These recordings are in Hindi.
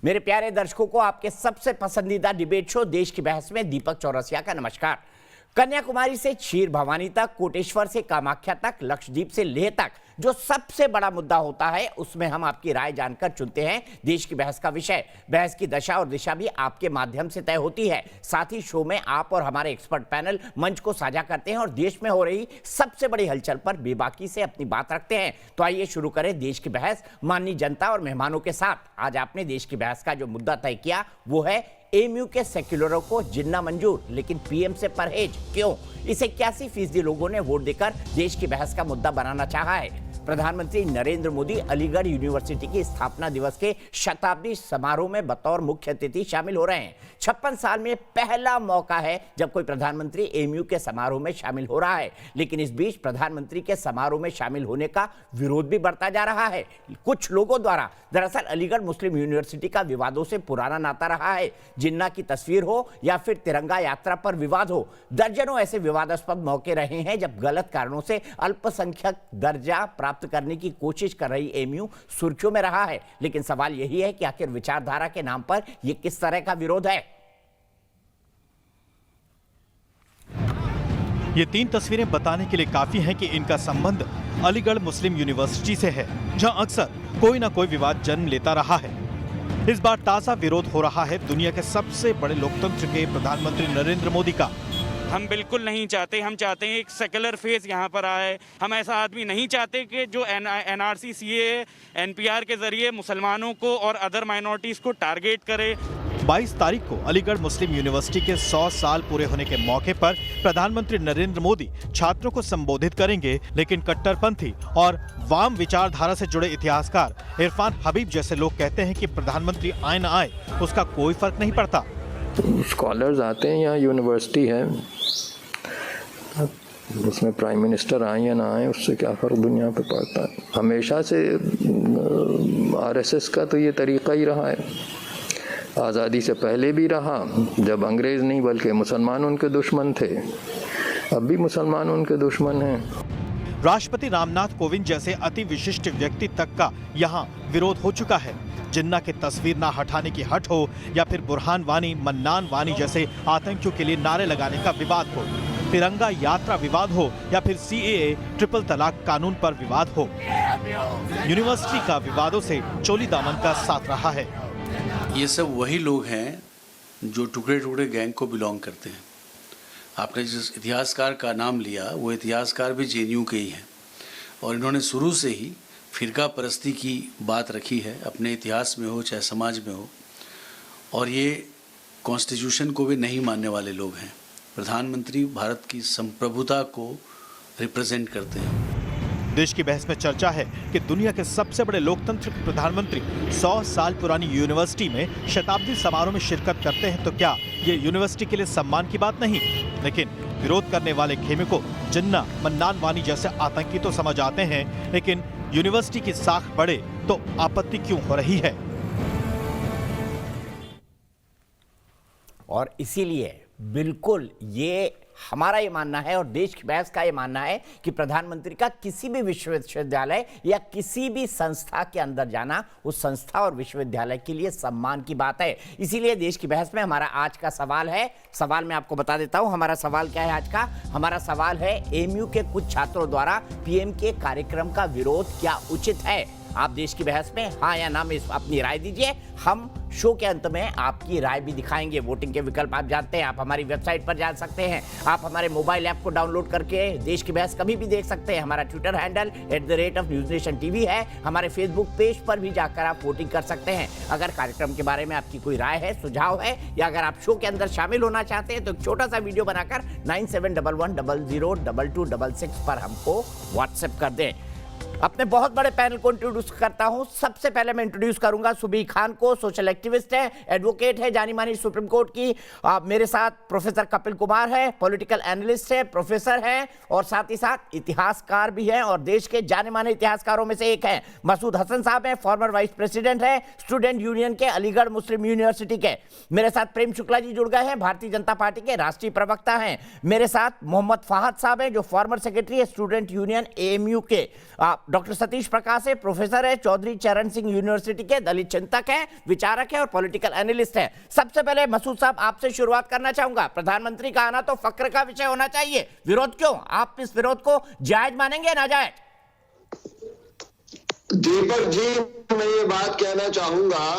मेरे प्यारे दर्शकों को आपके सबसे पसंदीदा डिबेट शो देश की बहस में दीपक चौरसिया का नमस्कार। कन्याकुमारी से क्षीर भवानी तक, कोटेश्वर से कामाख्या तक, लक्षद्वीप से लेह तक जो सबसे बड़ा मुद्दा होता है उसमें हम आपकी राय जानकर चुनते हैं देश की बहस का विषय। बहस की दशा और दिशा भी आपके माध्यम से तय होती है। साथ ही शो में आप और हमारे एक्सपर्ट पैनल मंच को साझा करते हैं और देश में हो रही सबसे बड़ी हलचल पर बेबाकी से अपनी बात रखते हैं। तो आइए शुरू करें देश की बहस माननीय जनता और मेहमानों के साथ। आज आपने देश की बहस का जो मुद्दा तय किया वो है एएमयू के सेक्युलरों को जिन्ना मंजूर लेकिन पीएम से परहेज क्यों। इसे 81% लोगों ने वोट देकर देश की बहस का मुद्दा बनाना चाहा है। प्रधानमंत्री नरेंद्र मोदी अलीगढ़ यूनिवर्सिटी की स्थापना दिवस के शताब्दी समारोह में बतौर मुख्य अतिथि शामिल हो रहे हैं। 56 साल में पहला मौका है जब कोई प्रधानमंत्री एएमयू के समारोह में शामिल हो रहा है। लेकिन इस बीच प्रधानमंत्री के समारोह में शामिल होने का विरोध भी बढ़ता जा रहा है कुछ लोगों द्वारा। दरअसल अलीगढ़ मुस्लिम यूनिवर्सिटी का विवादों से पुराना नाता रहा है। जिन्ना की तस्वीर हो या फिर तिरंगा यात्रा पर विवाद हो, दर्जनों ऐसे विवादास्पद मौके रहे हैं जब गलत कारणों से अल्पसंख्यक दर्जा प्राप्त करने की कोशिश कर रही एएमयू सुर्खियों में रहा है। लेकिन सवाल यही है कि आखिर विचारधारा के नाम पर यह किस तरह का विरोध है। ये 3 तस्वीरें बताने के लिए काफी हैं कि इनका संबंध अलीगढ़ मुस्लिम यूनिवर्सिटी से है, जहां अक्सर कोई ना कोई विवाद जन्म लेता रहा है। इस बार ताजा विरोध हो रहा है दुनिया के सबसे बड़े लोकतंत्र के प्रधानमंत्री नरेंद्र मोदी का। हम बिल्कुल नहीं चाहते, हम चाहते हैं एक सेकुलर फेस यहाँ पर आए। हम ऐसा आदमी नहीं चाहते कि जो एनआरसी, सीएए, एनपीआर के जरिए मुसलमानों को और अदर माइनॉरिटीज को टारगेट करे। 22 तारीख को अलीगढ़ मुस्लिम यूनिवर्सिटी के 100 साल पूरे होने के मौके पर प्रधानमंत्री नरेंद्र मोदी छात्रों को संबोधित करेंगे। लेकिन कट्टरपंथी और वाम विचारधारा से जुड़े इतिहासकार इरफान हबीब जैसे लोग कहते हैं कि प्रधानमंत्री आए न आए उसका कोई फर्क नहीं पड़ता। स्कॉलर्स आते हैं, यहाँ यूनिवर्सिटी है, उसमें प्राइम मिनिस्टर आए या ना आए उससे क्या फर्क दुनिया पे पड़ता है। हमेशा से आरएसएस का तो ये तरीका ही रहा है, आज़ादी से पहले भी रहा, जब अंग्रेज़ नहीं बल्कि मुसलमान उनके दुश्मन थे, अब भी मुसलमान उनके दुश्मन हैं। राष्ट्रपति रामनाथ कोविंद जैसे अति विशिष्ट व्यक्ति तक का यहाँ विरोध हो चुका है। जिन्ना की तस्वीर ना हटाने की हट हो या फिर बुरहान वानी, मन्नान वानी जैसे आतंकियों के लिए नारे लगाने का विवाद हो, तिरंगा यात्रा विवाद हो या फिर सीएए, ट्रिपल तलाक कानून पर विवाद हो, यूनिवर्सिटी का विवादों से चोली दामन का साथ रहा है। ये सब वही लोग हैं जो टुकड़े टुकड़े गैंग को बिलोंग करते हैं। आपने जिस इतिहासकार का नाम लिया वो इतिहासकार भी जेएनयू के ही हैं और इन्होंने शुरू से ही फिरका परस्ती की बात रखी है, अपने इतिहास में हो चाहे समाज में हो। और ये कॉन्स्टिट्यूशन को भी नहीं मानने वाले लोग हैं। प्रधानमंत्री भारत की संप्रभुता को रिप्रेजेंट करते हैं। देश की बहस में चर्चा है कि दुनिया के सबसे बड़े लोकतंत्र के प्रधानमंत्री 100 साल पुरानी यूनिवर्सिटी में शताब्दी समारोह में शिरकत करते हैं तो क्या ये यूनिवर्सिटी के लिए सम्मान की बात नहीं। लेकिन विरोध करने वाले खेमे को जिन्ना, मन्नान वानी जैसे आतंकी तो समझ आते हैं, लेकिन यूनिवर्सिटी की साख बढ़े तो आपत्ति क्यों हो रही है। और इसीलिए बिल्कुल ये हमारा ये मानना है और देश की बहस का ये मानना है कि प्रधानमंत्री का किसी भी विश्वविद्यालय या किसी भी संस्था के अंदर जाना उस संस्था और विश्वविद्यालय के लिए सम्मान की बात है। इसीलिए देश की बहस में हमारा आज का सवाल है, सवाल मैं आपको बता देता हूं हमारा सवाल क्या है आज का। हमारा सवाल है एएमयू के कुछ छात्रों द्वारा पीएम के कार्यक्रम का विरोध क्या उचित है। आप देश की बहस में हाँ या ना में अपनी राय दीजिए। हम शो के अंत में आपकी राय भी दिखाएंगे। वोटिंग के विकल्प आप जानते हैं, आप हमारी वेबसाइट पर जा सकते हैं, आप हमारे मोबाइल ऐप को डाउनलोड करके देश की बहस कभी भी देख सकते हैं। हमारा ट्विटर हैंडल @NewsNationTV है। हमारे फेसबुक पेज पर भी जाकर आप वोटिंग कर सकते हैं। अगर कार्यक्रम के बारे में आपकी कोई राय है, सुझाव है या अगर आप शो के अंदर शामिल होना चाहते हैं तो एक छोटा सा वीडियो बनाकर 9711002266 पर हमको व्हाट्सएप कर दें। अपने बहुत बड़े पैनल को इंट्रोड्यूस करता हूं। सबसे पहले मैं इंट्रोड्यूस करूंगा सुबी खान को। सोशल एक्टिविस्ट है, एडवोकेट है, जानी मानी सुप्रीम कोर्ट की। मेरे साथ प्रोफेसर कपिल कुमार है, पॉलिटिकल एनालिस्ट है, प्रोफेसर है और साथ ही साथ इतिहासकार भी है और देश के जाने माने इतिहासकारों में से एक है। मसूद हसन साहब है, फॉर्मर वाइस प्रेसिडेंट है स्टूडेंट यूनियन के अलीगढ़ मुस्लिम यूनिवर्सिटी के। मेरे साथ प्रेम शुक्ला जी जुड़ गए हैं, भारतीय जनता पार्टी के राष्ट्रीय प्रवक्ता हैं। मेरे साथ मोहम्मद फाहद साहब हैं जो फॉर्मर सेक्रेटरी है स्टूडेंट यूनियन एएमयू के। डॉक्टर सतीश प्रकाश है, प्रोफेसर है, चौधरी चरण सिंह यूनिवर्सिटी के, दलित चिंतक है, विचारक है और पॉलिटिकल एनालिस्ट है। सबसे पहले मसूद साहब आपसे शुरुआत करना चाहूंगा। प्रधानमंत्री का आना तो फक्र का विषय होना चाहिए, विरोध क्यों? आप इस विरोध को जायज मानेंगे ना जायज? दीपक जी, मैं ये बात कहना चाहूंगा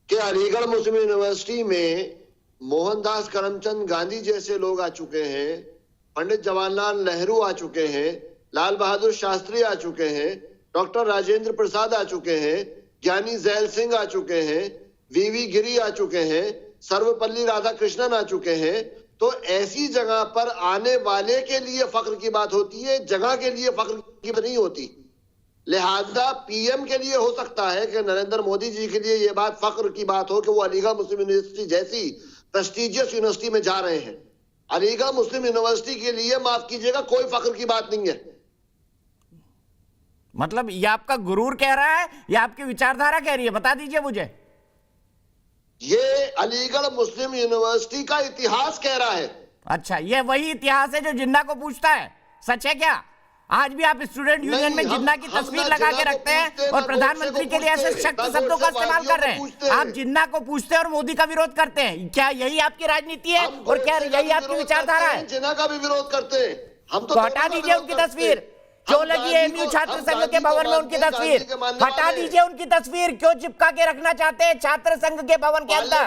कि अलीगढ़ मुस्लिम यूनिवर्सिटी में मोहनदास करमचंद गांधी जैसे लोग आ चुके हैं, पंडित जवाहरलाल नेहरू आ चुके हैं, लाल बहादुर शास्त्री आ चुके हैं, डॉक्टर राजेंद्र प्रसाद आ चुके हैं, ज्ञानी जैल सिंह आ चुके हैं, वीवी गिरी आ चुके हैं, सर्वपल्ली राधाकृष्णन आ चुके हैं। तो ऐसी जगह पर आने वाले के लिए फख्र की बात होती है, जगह के लिए फख्र की बात नहीं होती। लिहाजा पीएम के लिए हो सकता है कि नरेंद्र मोदी जी के लिए यह बात फख्र की बात हो कि वो अलीगढ़ मुस्लिम यूनिवर्सिटी जैसी प्रेस्टिजियस यूनिवर्सिटी में जा रहे हैं। अलीगढ़ मुस्लिम यूनिवर्सिटी के लिए, माफ कीजिएगा, कोई फख्र की बात नहीं है। मतलब ये आपका गुरूर कह रहा है या आपकी विचारधारा कह रही है? बता दीजिए मुझे। ये अलीगढ़ मुस्लिम यूनिवर्सिटी का इतिहास कह रहा है। अच्छा, ये वही इतिहास है जो जिन्ना को पूछता है, सच है क्या? आज भी आप स्टूडेंट यूनियन में जिन्ना की तस्वीर लगा के रखते हैं और प्रधानमंत्री के लिए ऐसे शक्त शब्दों का इस्तेमाल कर रहे हैं। आप जिन्ना को पूछते हैं और मोदी का विरोध करते हैं। क्या यही आपकी राजनीति है और क्या यही आपकी विचारधारा है? जिन्ना का भी विरोध करते हैं हम तो हटा दीजिए उनकी तस्वीर। क्यों लगी है एमयू छात्र संघ के भवन में उनकी तस्वीर? हटा दीजिए उनकी तस्वीर। क्यों चिपका के रखना चाहते हैं छात्र संघ के भवन के अंदर?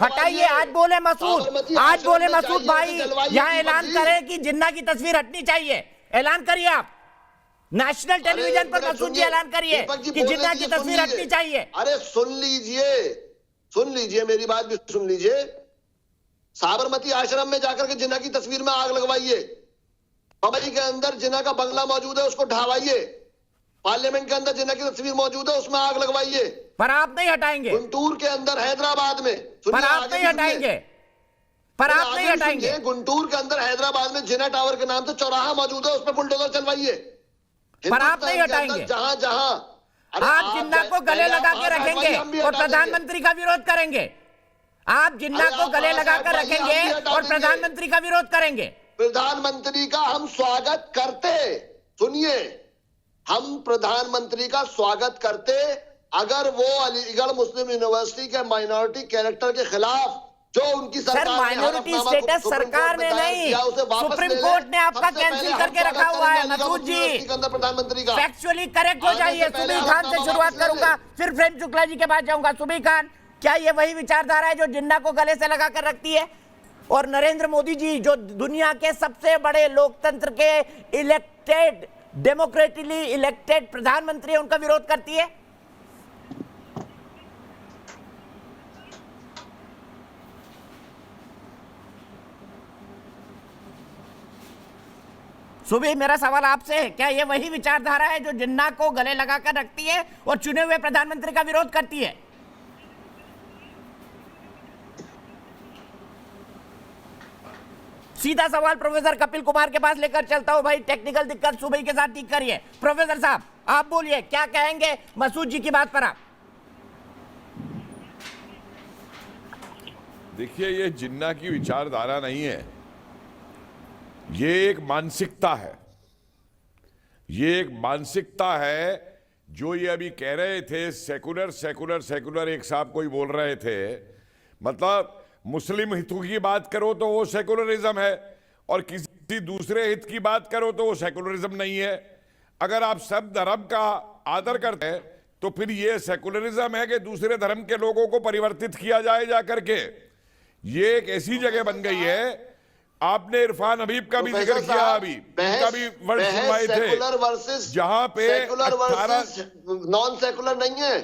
हटाइए। आज बोले मसूद, आज बोले मसूद भाई यहाँ ऐलान करें कि जिन्ना की तस्वीर हटनी चाहिए। ऐलान करिए आप, नेशनल टेलीविजन पर मसूद जी ऐलान करिए कि जिन्ना की तस्वीर हटनी चाहिए। अरे सुन लीजिए, मेरी बात भी सुन लीजिए। साबरमती आश्रम में जाकर के जिन्ना की तस्वीर में आग लगवाइए। बम्बई के अंदर जिन्ना का बंगला मौजूद है, उसको ढहावाइए। पार्लियामेंट के अंदर जिन्ना की तस्वीर मौजूद है, उसमें आग लगवाइए। पर आप नहीं हटाएंगे। गुंटूर के अंदर हैदराबाद में, पर आप नहीं हटाएंगे। पर आप नहीं हटाएंगे। गुंटूर के अंदर हैदराबाद में जिन्ना टावर के नाम से चौराहा मौजूद है, उस पर बुलडोजर चलवाइए। पर आप नहीं हटाएंगे। जहां जहां आप जिन्ना को गले लगा के रखेंगे और प्रधानमंत्री का विरोध करेंगे। आप जिन्ना को गले लगाकर रखेंगे और प्रधानमंत्री का विरोध करेंगे। प्रधानमंत्री का हम स्वागत करते, सुनिए, हम प्रधानमंत्री का स्वागत करते अगर वो अलीगढ़ मुस्लिम यूनिवर्सिटी के माइनॉरिटी कैरेक्टर के खिलाफ जो उनकी सर, माइनॉरिटी स्टेटस सरकार ने नहीं, सुप्रीम कोर्ट ने आपका कैंसिल करके रखा हुआ है। मसूद जी, प्रधानमंत्री का फैक्चुअली करेक्ट हो जाइए। सुबी खान से शुरुआत करूंगा, फिर प्रेम शुक्ला जी के पास जाऊंगा। सुबी खान, क्या ये वही विचारधारा है जो जिन्ना को गले से लगा कर रखती है और नरेंद्र मोदी जी जो दुनिया के सबसे बड़े लोकतंत्र के इलेक्टेड, डेमोक्रेटिकली इलेक्टेड प्रधानमंत्री है, उनका विरोध करती है? सुबह मेरा सवाल आपसे है, क्या ये वही विचारधारा है जो जिन्ना को गले लगाकर रखती है और चुने हुए प्रधानमंत्री का विरोध करती है? सीधा सवाल प्रोफेसर कपिल कुमार के पास लेकर चलता हूं। भाई टेक्निकल दिक्कत सुबह के साथ ठीक करिए। प्रोफेसर साहब आप बोलिए, क्या कहेंगे मसूद जी की बात पर आप? देखिए, ये जिन्ना की विचारधारा नहीं है, ये एक मानसिकता है। ये एक मानसिकता है जो ये अभी कह रहे थे, सेकुलर सेकुलर सेकुलर, एक साहब कोई बोल रहे थे, मतलब मुस्लिम हितों की बात करो तो वो सेकुलरिज्म है और किसी दूसरे हित की बात करो तो वो सेकुलरिज्म नहीं है। अगर आप सब धर्म का आदर करते हैं तो फिर ये सेकुलरिज्म है कि दूसरे धर्म के लोगों को परिवर्तित किया जाए जा करके। ये एक ऐसी जगह बन गई है। आपने इरफान हबीब का भी जिक्र किया, अभी उनका भी वर्ड सुनवाए थे जहां पे 18 नॉन सेकुलर नहीं है।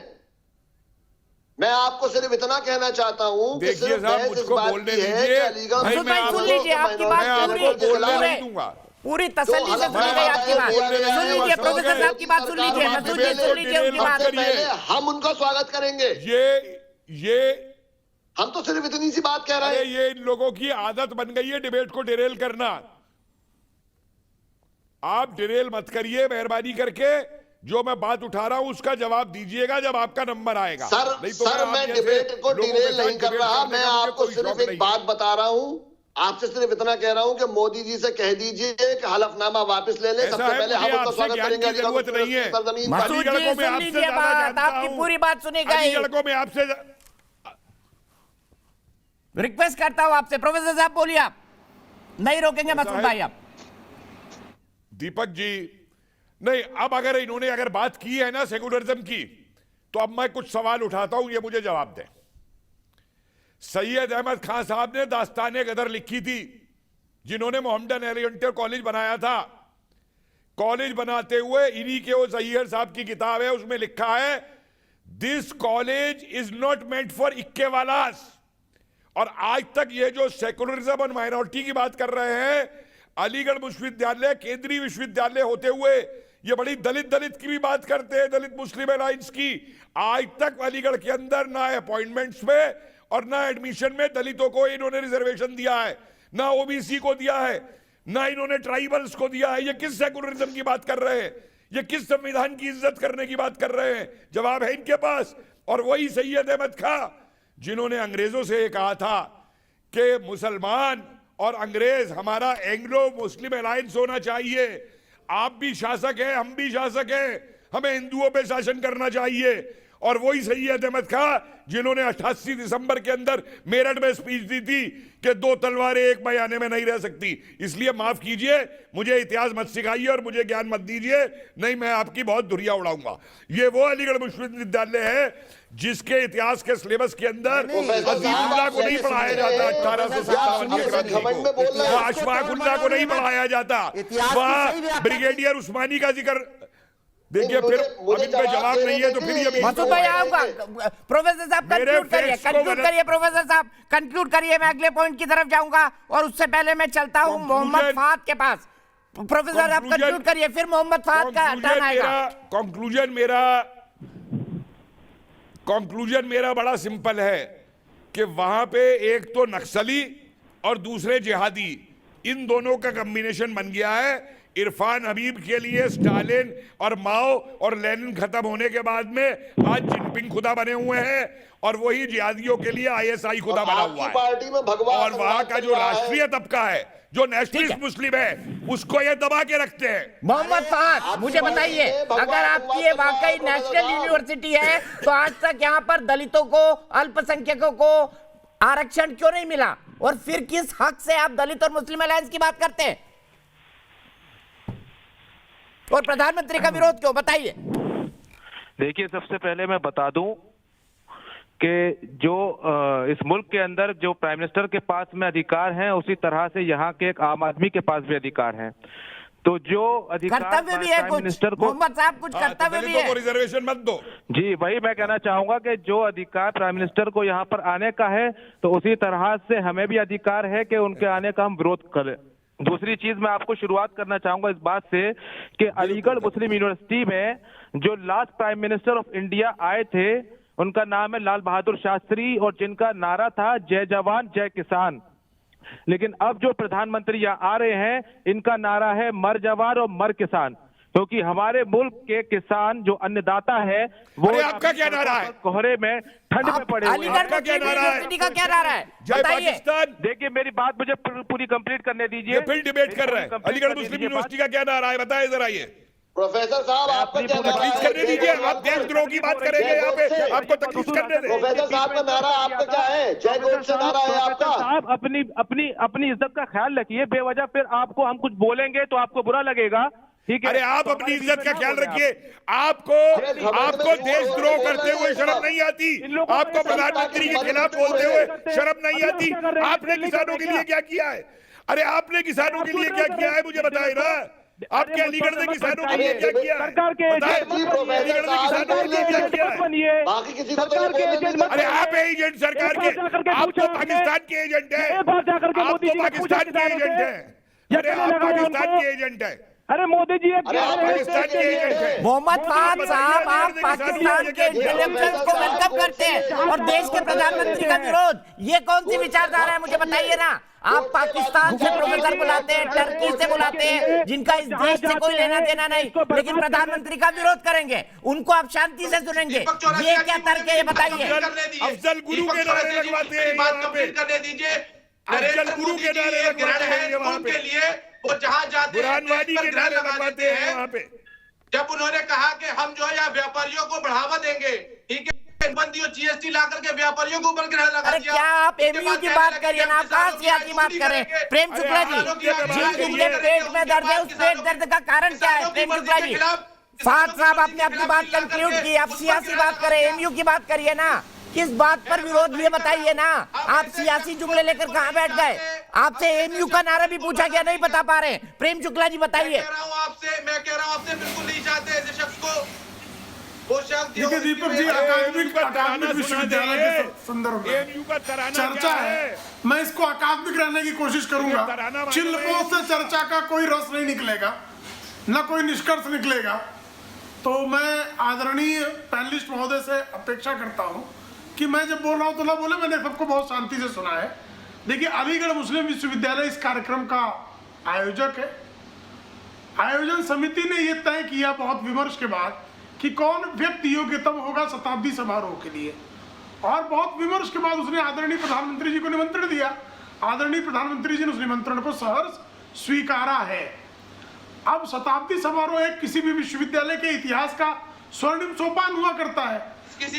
मैं आपको सिर्फ इतना कहना चाहता हूं कि देखिए साहब, मुझको बोलने दीजिए। सुन लीजिए, आपकी बात पूरी तसल्ली से सुनी गई आपकी बात। सुन लीजिए प्रोफेसर साहब की बात, सुन लीजिए मसूद जी, सुन लीजिए उनकी बात। हम उनका स्वागत करेंगे। ये हम तो सिर्फ इतनी सी बात कह रहे हैं। ये इन लोगों की आदत बन गई है डिबेट को डिरेल करना। आप डिरेल मत करिए मेहरबानी करके। जो मैं बात उठा रहा हूं उसका जवाब दीजिएगा जब आपका नंबर आएगा। सर, नहीं तो मैं डिबेट को डिरेल नहीं कर रहा। मैं आपको सिर्फ एक बात बता रहा हूं। आपसे सिर्फ इतना कह रहा हूं कि मोदी जी से कह दीजिए कि हलफनामा वापस ले ले। ऐसा सबसे है, पहले हम मुझे उसका आपसे स्वागत ज्ञान करेंगे की जरूरत नहीं है। सरजमीन पर। मसूद जी अलीगढ़ को मैं सुन आपसे लीजिए ज्यादा बात, जानता आपकी हूं। पूरी बात सुनेगा ही। अलीगढ़ को मैं आपसे रिक्वेस्ट करता हूं आपसे, प्रोफेसर साहब बोलिए, आप नहीं रोकेंगे मसूद भाई आप। दीपक जी, नहीं, अब अगर इन्होंने बात की है ना सेकुलरिज्म की, तो अब मैं कुछ सवाल उठाता हूं, ये मुझे जवाब दें। सैयद अहमद खान साहब ने दास्ताने गदर लिखी थी, जिन्होंने मोहम्मदन ओरिएंटल कॉलेज बनाया था। कॉलेज बनाते हुए इन्हीं के वो सैयद साहब की किताब है, उसमें लिखा है this college is not meant for इक्केवालास। और आज तक ये जो सेकुलरिज्म और माइनॉरिटी की बात कर रहे हैं, अलीगढ़ विश्वविद्यालय केंद्रीय विश्वविद्यालय होते हुए ये बड़ी दलित की भी बात करते हैं, दलित मुस्लिम अलायंस की। आज तक अलीगढ़ के अंदर ना अपॉइंटमेंट्स में और ना एडमिशन में दलितों को इन्होंने रिजर्वेशन दिया है, ना ओबीसी को दिया है, ना इन्होंने ट्राइबल्स को दिया है। ये किस सेकुलरिज्म की बात कर रहे हैं? ये किस संविधान की इज्जत करने की बात कर रहे हैं? जवाब है इनके पास। और वही सैयद अहमद खां जिन्होंने अंग्रेजों से ये कहा था कि मुसलमान और अंग्रेज हमारा एंग्लो मुस्लिम अलायंस होना चाहिए, आप भी शासक हैं, हम भी शासक हैं, हमें हिंदुओं पे शासन करना चाहिए। और वही सैयद अहमद खां जिन्होंने 88 दिसंबर के अंदर मेरठ में स्पीच दी थी कि 2 तलवारें एक बयाने में नहीं रह सकती। इसलिए माफ कीजिए, मुझे इतिहास मत सिखाइए और मुझे ज्ञान मत दीजिए, नहीं मैं आपकी बहुत धुरिया उड़ाऊंगा। ये वो अलीगढ़ विश्वविद्यालय है जिसके इतिहास के सिलेबस के अंदर अजीमुल्लाह को नहीं पढ़ाया जाता, 1857 के क्रांति को, अशफाकुल्लाह को नहीं पढ़ाया जाता, वहां ब्रिगेडियर उस्मानी का जिक्र। देखिए फिर अब इन पे जवाब नहीं है तो फिर ये मसूद भाई आऊंगा, प्रोफेसर साहब कंक्लूड करिए, प्रोफेसर साहब कंक्लूड करिए, मैं अगले पॉइंट की तरफ जाऊंगा। और उससे पहले मैं चलता हूं मोहम्मद फहद के पास। प्रोफेसर आप कंक्लूड करिए, फिर मोहम्मद फहद का टर्न आएगा। कंक्लूजन मेरा बड़ा सिंपल है कि वहां पे एक तो नक्सली और दूसरे जिहादी, इन दोनों का कॉम्बिनेशन बन गया है। इरफान हबीब के लिए स्टालिन और माओ और लेनिन खत्म होने के बाद में आज जिनपिंग खुदा बने हुए हैं, और वही जिहादियों के लिए आईएसआई खुदा बना हुआ है। पार्टी में भगवान और वहां का जो राष्ट्रीय तबका है, जो नेशनलिस्ट मुस्लिम है, उसको ये दबा के रखते हैं। मोहम्मद फहद, मुझे बताइए, अगर आपकी ये वाकई नेशनल यूनिवर्सिटी है तो आज तक यहाँ पर दलितों को, अल्पसंख्यकों को आरक्षण क्यों नहीं मिला? और फिर किस हक से आप दलित और मुस्लिम अलायंस की बात करते हैं? और प्रधानमंत्री का विरोध क्यों, बताइए। देखिए, सबसे पहले मैं बता दूं कि जो इस मुल्क के अंदर जो प्राइम मिनिस्टर के पास में अधिकार हैं, उसी तरह से यहाँ के एक आम आदमी के पास भी अधिकार हैं। तो जो अधिकार कर्तव्य भी है कुछ, मिनिस्टर को, मोहम्मद साहब कुछ कर्तव्य भी है। रिजर्वेशन मत दो। जी, वही मैं कहना चाहूंगा कि जो अधिकार प्राइम मिनिस्टर को यहाँ पर आने का है, तो उसी तरह से हमें भी अधिकार है कि उनके आने का हम विरोध करें। दूसरी चीज मैं आपको शुरुआत करना चाहूंगा इस बात से कि अलीगढ़ मुस्लिम यूनिवर्सिटी में जो last prime minister of India आए थे, उनका नाम है लाल बहादुर शास्त्री, और जिनका नारा था जय जवान जय किसान। लेकिन अब जो प्रधानमंत्री यहाँ आ रहे हैं, इनका नारा है मर जवान और मर किसान, क्योंकि हमारे मुल्क के किसान जो अन्नदाता है वो आपका क्या नारा है? कोहरे में ठंड में पड़े हुए हैं। अलीगढ़ का क्या नारा है? जय पाकिस्तान। देखिए, मेरी बात मुझे पूरी कंप्लीट करने दीजिए। फिर डिबेट कर रहे हैं। अलीगढ़ मुस्लिम यूनिवर्सिटी का क्या नारा है, बताइए जरा। ये प्रोफेसर साहब आपका क्या नारा है? करने दीजिए, आप देशद्रोह की बात करेंगे यहाँ पे, आपको तकलीफ करने दें। प्रोफेसर साहब का नारा आपका क्या है? जय गोडसे नारा है आपका। साहब अपनी इज्जत का ख्याल रखिए। बेवजह फिर आपको हम कुछ बोलेंगे तो आपको बुरा लगेगा, ठीक है? अरे आप अपनी इज्जत का ख्याल रखिए। आपको देशद्रोह करते हुए शर्म नहीं आती? आपको प्रधानमंत्री के खिलाफ बोलते हुए शर्म नहीं आती? आपने किसानों के लिए क्या किया है? अरे आपने किसानों के लिए क्या किया है, मुझे बताए ना। आपके अलीगढ़ ने किसानों के लिए क्या किया है? सरकार के अलीगढ़ ने किसानों के लिए क्या किया है? बाकी किसी को तो अरे आप एजेंट सरकार के, आप तो पाकिस्तान के एजेंट हैं, आप तो पाकिस्तान के एजेंट हैं। अरे आप पाकिस्तान के एजेंट हैं। अरे मोदी जी, पाकिस्तान के एजेंट हैं। मोहम्मद फहद साहब, आप पाकिस्तान के इंटेलिजेंस को वेलकम करते हैं और देश के प्रधानमंत्री का विरोध, ये कौन सी विचारधारा है, मुझे बताइए ना। आप पाकिस्तान से प्रोफेसर बुलाते हैं, टर्की से बुलाते हैं, जिनका इस देश से कोई लेना देना नहीं, लेकिन प्रधानमंत्री का विरोध करेंगे, उनको आप शांति से सुनेंगे। ये क्या तर्क है, ये बताइए। अफजल गुरु के नारे लगवाते हैं यहाँ पे। अफजल गुरु के नारे लगवाते हैं वहां पे, के लिए वो जहां जाते हैं बुरहानवानी के नारे लगवाते हैं वहां पे। जब उन्होंने कहा कि हम जो है यहाँ व्यापारियों को बढ़ावा देंगे, ठीक है, बंदी और जीएसटी ला करके व्यापारियों को ऊपर ग्रह लगा अरे दिया। क्या आप एमयू की बात करिए ना, आप कहाँ सियासी बात करें? प्रेम शुक्ला जी, जिनके पेट में दर्द है उस पेट दर्द का कारण क्या है? प्रेम शुक्ला जी, फहद साहब आपने अपनी बात कंक्लूड की, आप सियासी बात करें, एमयू की बात करिए ना। किस बात पर विरोध ये बताइए ना। आप सियासी जुमले लेकर कहाँ बैठ गए? आपसे एमयू का नारा भी पूछा गया, नहीं बता पा रहे। प्रेम शुक्ला जी बताइए। मैं कह रहा हूँ आपसे बिल्कुल नहीं चाहते ऐसे शख्स को, वो शख्स देखिए दीपक जी, अकादमिक विश्वविद्यालय के संदर्भ में चर्चा है, मैं इसको अकादमिक रहने की कोशिश करूंगा। चिल्पों से चर्चा का कोई रस नहीं निकलेगा, न कोई निष्कर्ष निकलेगा। तो मैं आदरणीय पैनलिस्ट महोदय से अपेक्षा करता हूं कि मैं जब बोल रहा हूं तो ना बोले, मैंने सबको बहुत शांति से सुना है। देखिए, अलीगढ़ मुस्लिम विश्वविद्यालय इस कार्यक्रम का आयोजक है। आयोजन समिति ने यह तय किया बहुत विमर्श के बाद कि कौन व्यक्ति योग्यतम होगा शताब्दी समारोह के लिए, और बहुत विमर्श के बाद उसने आदरणीय प्रधानमंत्री जी को निमंत्रण दिया। आदरणीय प्रधानमंत्री जी ने उस निमंत्रण को सहर्ष स्वीकारा है। अब शताब्दी समारोह एक किसी भी विश्वविद्यालय के इतिहास का स्वर्णिम सोपान हुआ करता है।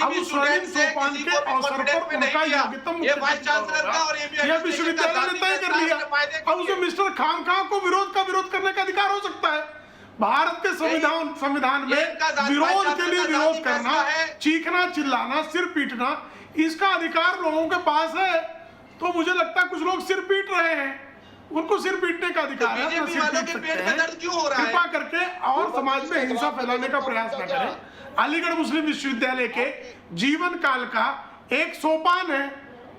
अब उस स्वर्णिम सोपान के अवसर पर उनका योग्यतम यह विश्वविद्यालय ने तय कर लिया। अब उसमें मिस्टर खामखा को विरोध करने का अधिकार हो सकता है। भारत के संविधान में विरोध के लिए विरोध करना, चीखना, चिल्लाना, सिर पीटना, इसका अधिकार लोगों के पास है। तो मुझे लगता है कुछ लोग सिर पीट रहे हैं, उनको सिर पीटने का अधिकार है, कृपा करके और समाज में हिंसा फैलाने का प्रयास न करें। अलीगढ़ मुस्लिम विश्वविद्यालय के जीवन काल का एक सोपान है,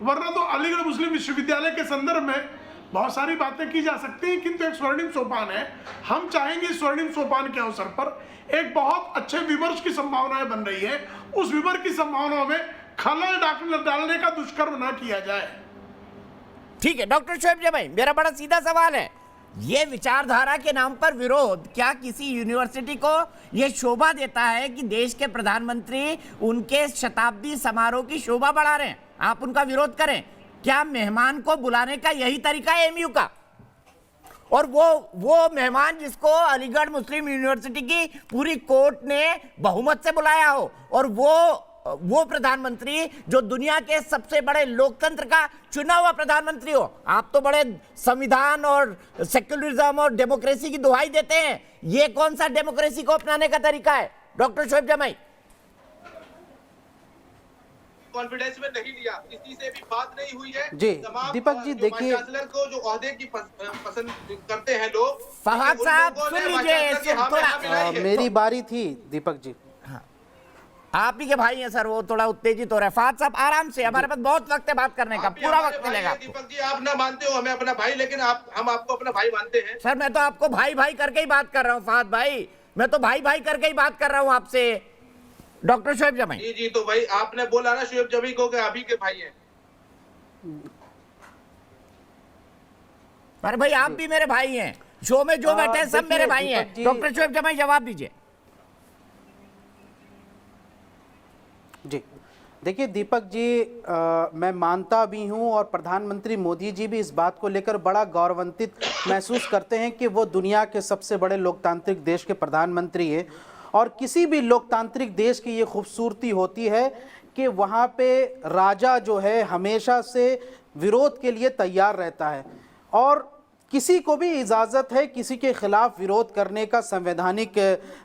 वरना तो अलीगढ़ मुस्लिम विश्वविद्यालय के संदर्भ में बहुत सारी बातें की जा सकती हैं, किंतु एक स्वर्णिम सोपान है। हम चाहेंगे स्वर्णिम सोपान के अवसर पर एक बहुत अच्छे विमर्श की संभावनाएं बन रही है, उस विमर्श की संभावनाओं में खलल डालने का दुष्कर्म न किया जाए। ठीक है डॉक्टर शोएब जी भाई, मेरा बड़ा सीधा सवाल है, ये विचारधारा के नाम पर विरोध क्या किसी यूनिवर्सिटी को यह शोभा देता है कि देश के प्रधानमंत्री उनके शताब्दी समारोह की शोभा बढ़ा रहे हैं? आप उनका विरोध करें। क्या मेहमान को बुलाने का यही तरीका है एमयू का? और वो मेहमान जिसको अलीगढ़ मुस्लिम यूनिवर्सिटी की पूरी कोर्ट ने बहुमत से बुलाया हो, और वो प्रधानमंत्री जो दुनिया के सबसे बड़े लोकतंत्र का चुना हुआ प्रधानमंत्री हो। आप तो बड़े संविधान और सेक्युलरिज्म और डेमोक्रेसी की दुहाई देते हैं, ये कौन सा डेमोक्रेसी को अपनाने का तरीका है? डॉक्टर शोएब जमाई, कॉन्फिडेंस में नहीं लिया, किसी से भी बात नहीं हुई है जी। दीपक जी देखिए, को जो ओहदे की पसंद करते हैं लोग, फहद साहब सुन लीजिए, थोड़ा मेरी बारी थी दीपक जी। आप ही के भाई हैं सर, वो थोड़ा उत्तेजित हो रहा है। फहद साहब आराम से, हमारे पास बहुत वक्त है बात करने का, पूरा वक्त मिलेगा। दीपक जी, आप ना मानते हो हमें अपना भाई, लेकिन हम आपको अपना भाई मानते हैं। सर मैं तो आपको भाई भाई करके ही बात कर रहा हूँ फहद भाई, मैं तो भाई भाई करके ही बात कर रहा हूँ आपसे। डॉक्टर शोएब जमाई जी, तो भाई आपने बोला ना शोएब जमी को कि आप ही के भाई हैं। अरे भाई आप भी मेरे भाई हैं, शो में जो बैठे हैं सब मेरे भाई हैं। डॉक्टर शोएब जमाई जवाब दीजिए। जी देखिए दीपक जी, मैं मानता भी हूं और प्रधानमंत्री मोदी जी भी इस बात को लेकर बड़ा गौरवान्वित महसूस करते हैं कि वो दुनिया के सबसे बड़े लोकतांत्रिक देश के प्रधानमंत्री हैं। और किसी भी लोकतांत्रिक देश की ये खूबसूरती होती है कि वहाँ पे राजा जो है हमेशा से विरोध के लिए तैयार रहता है, और किसी को भी इजाज़त है किसी के खिलाफ विरोध करने का संवैधानिक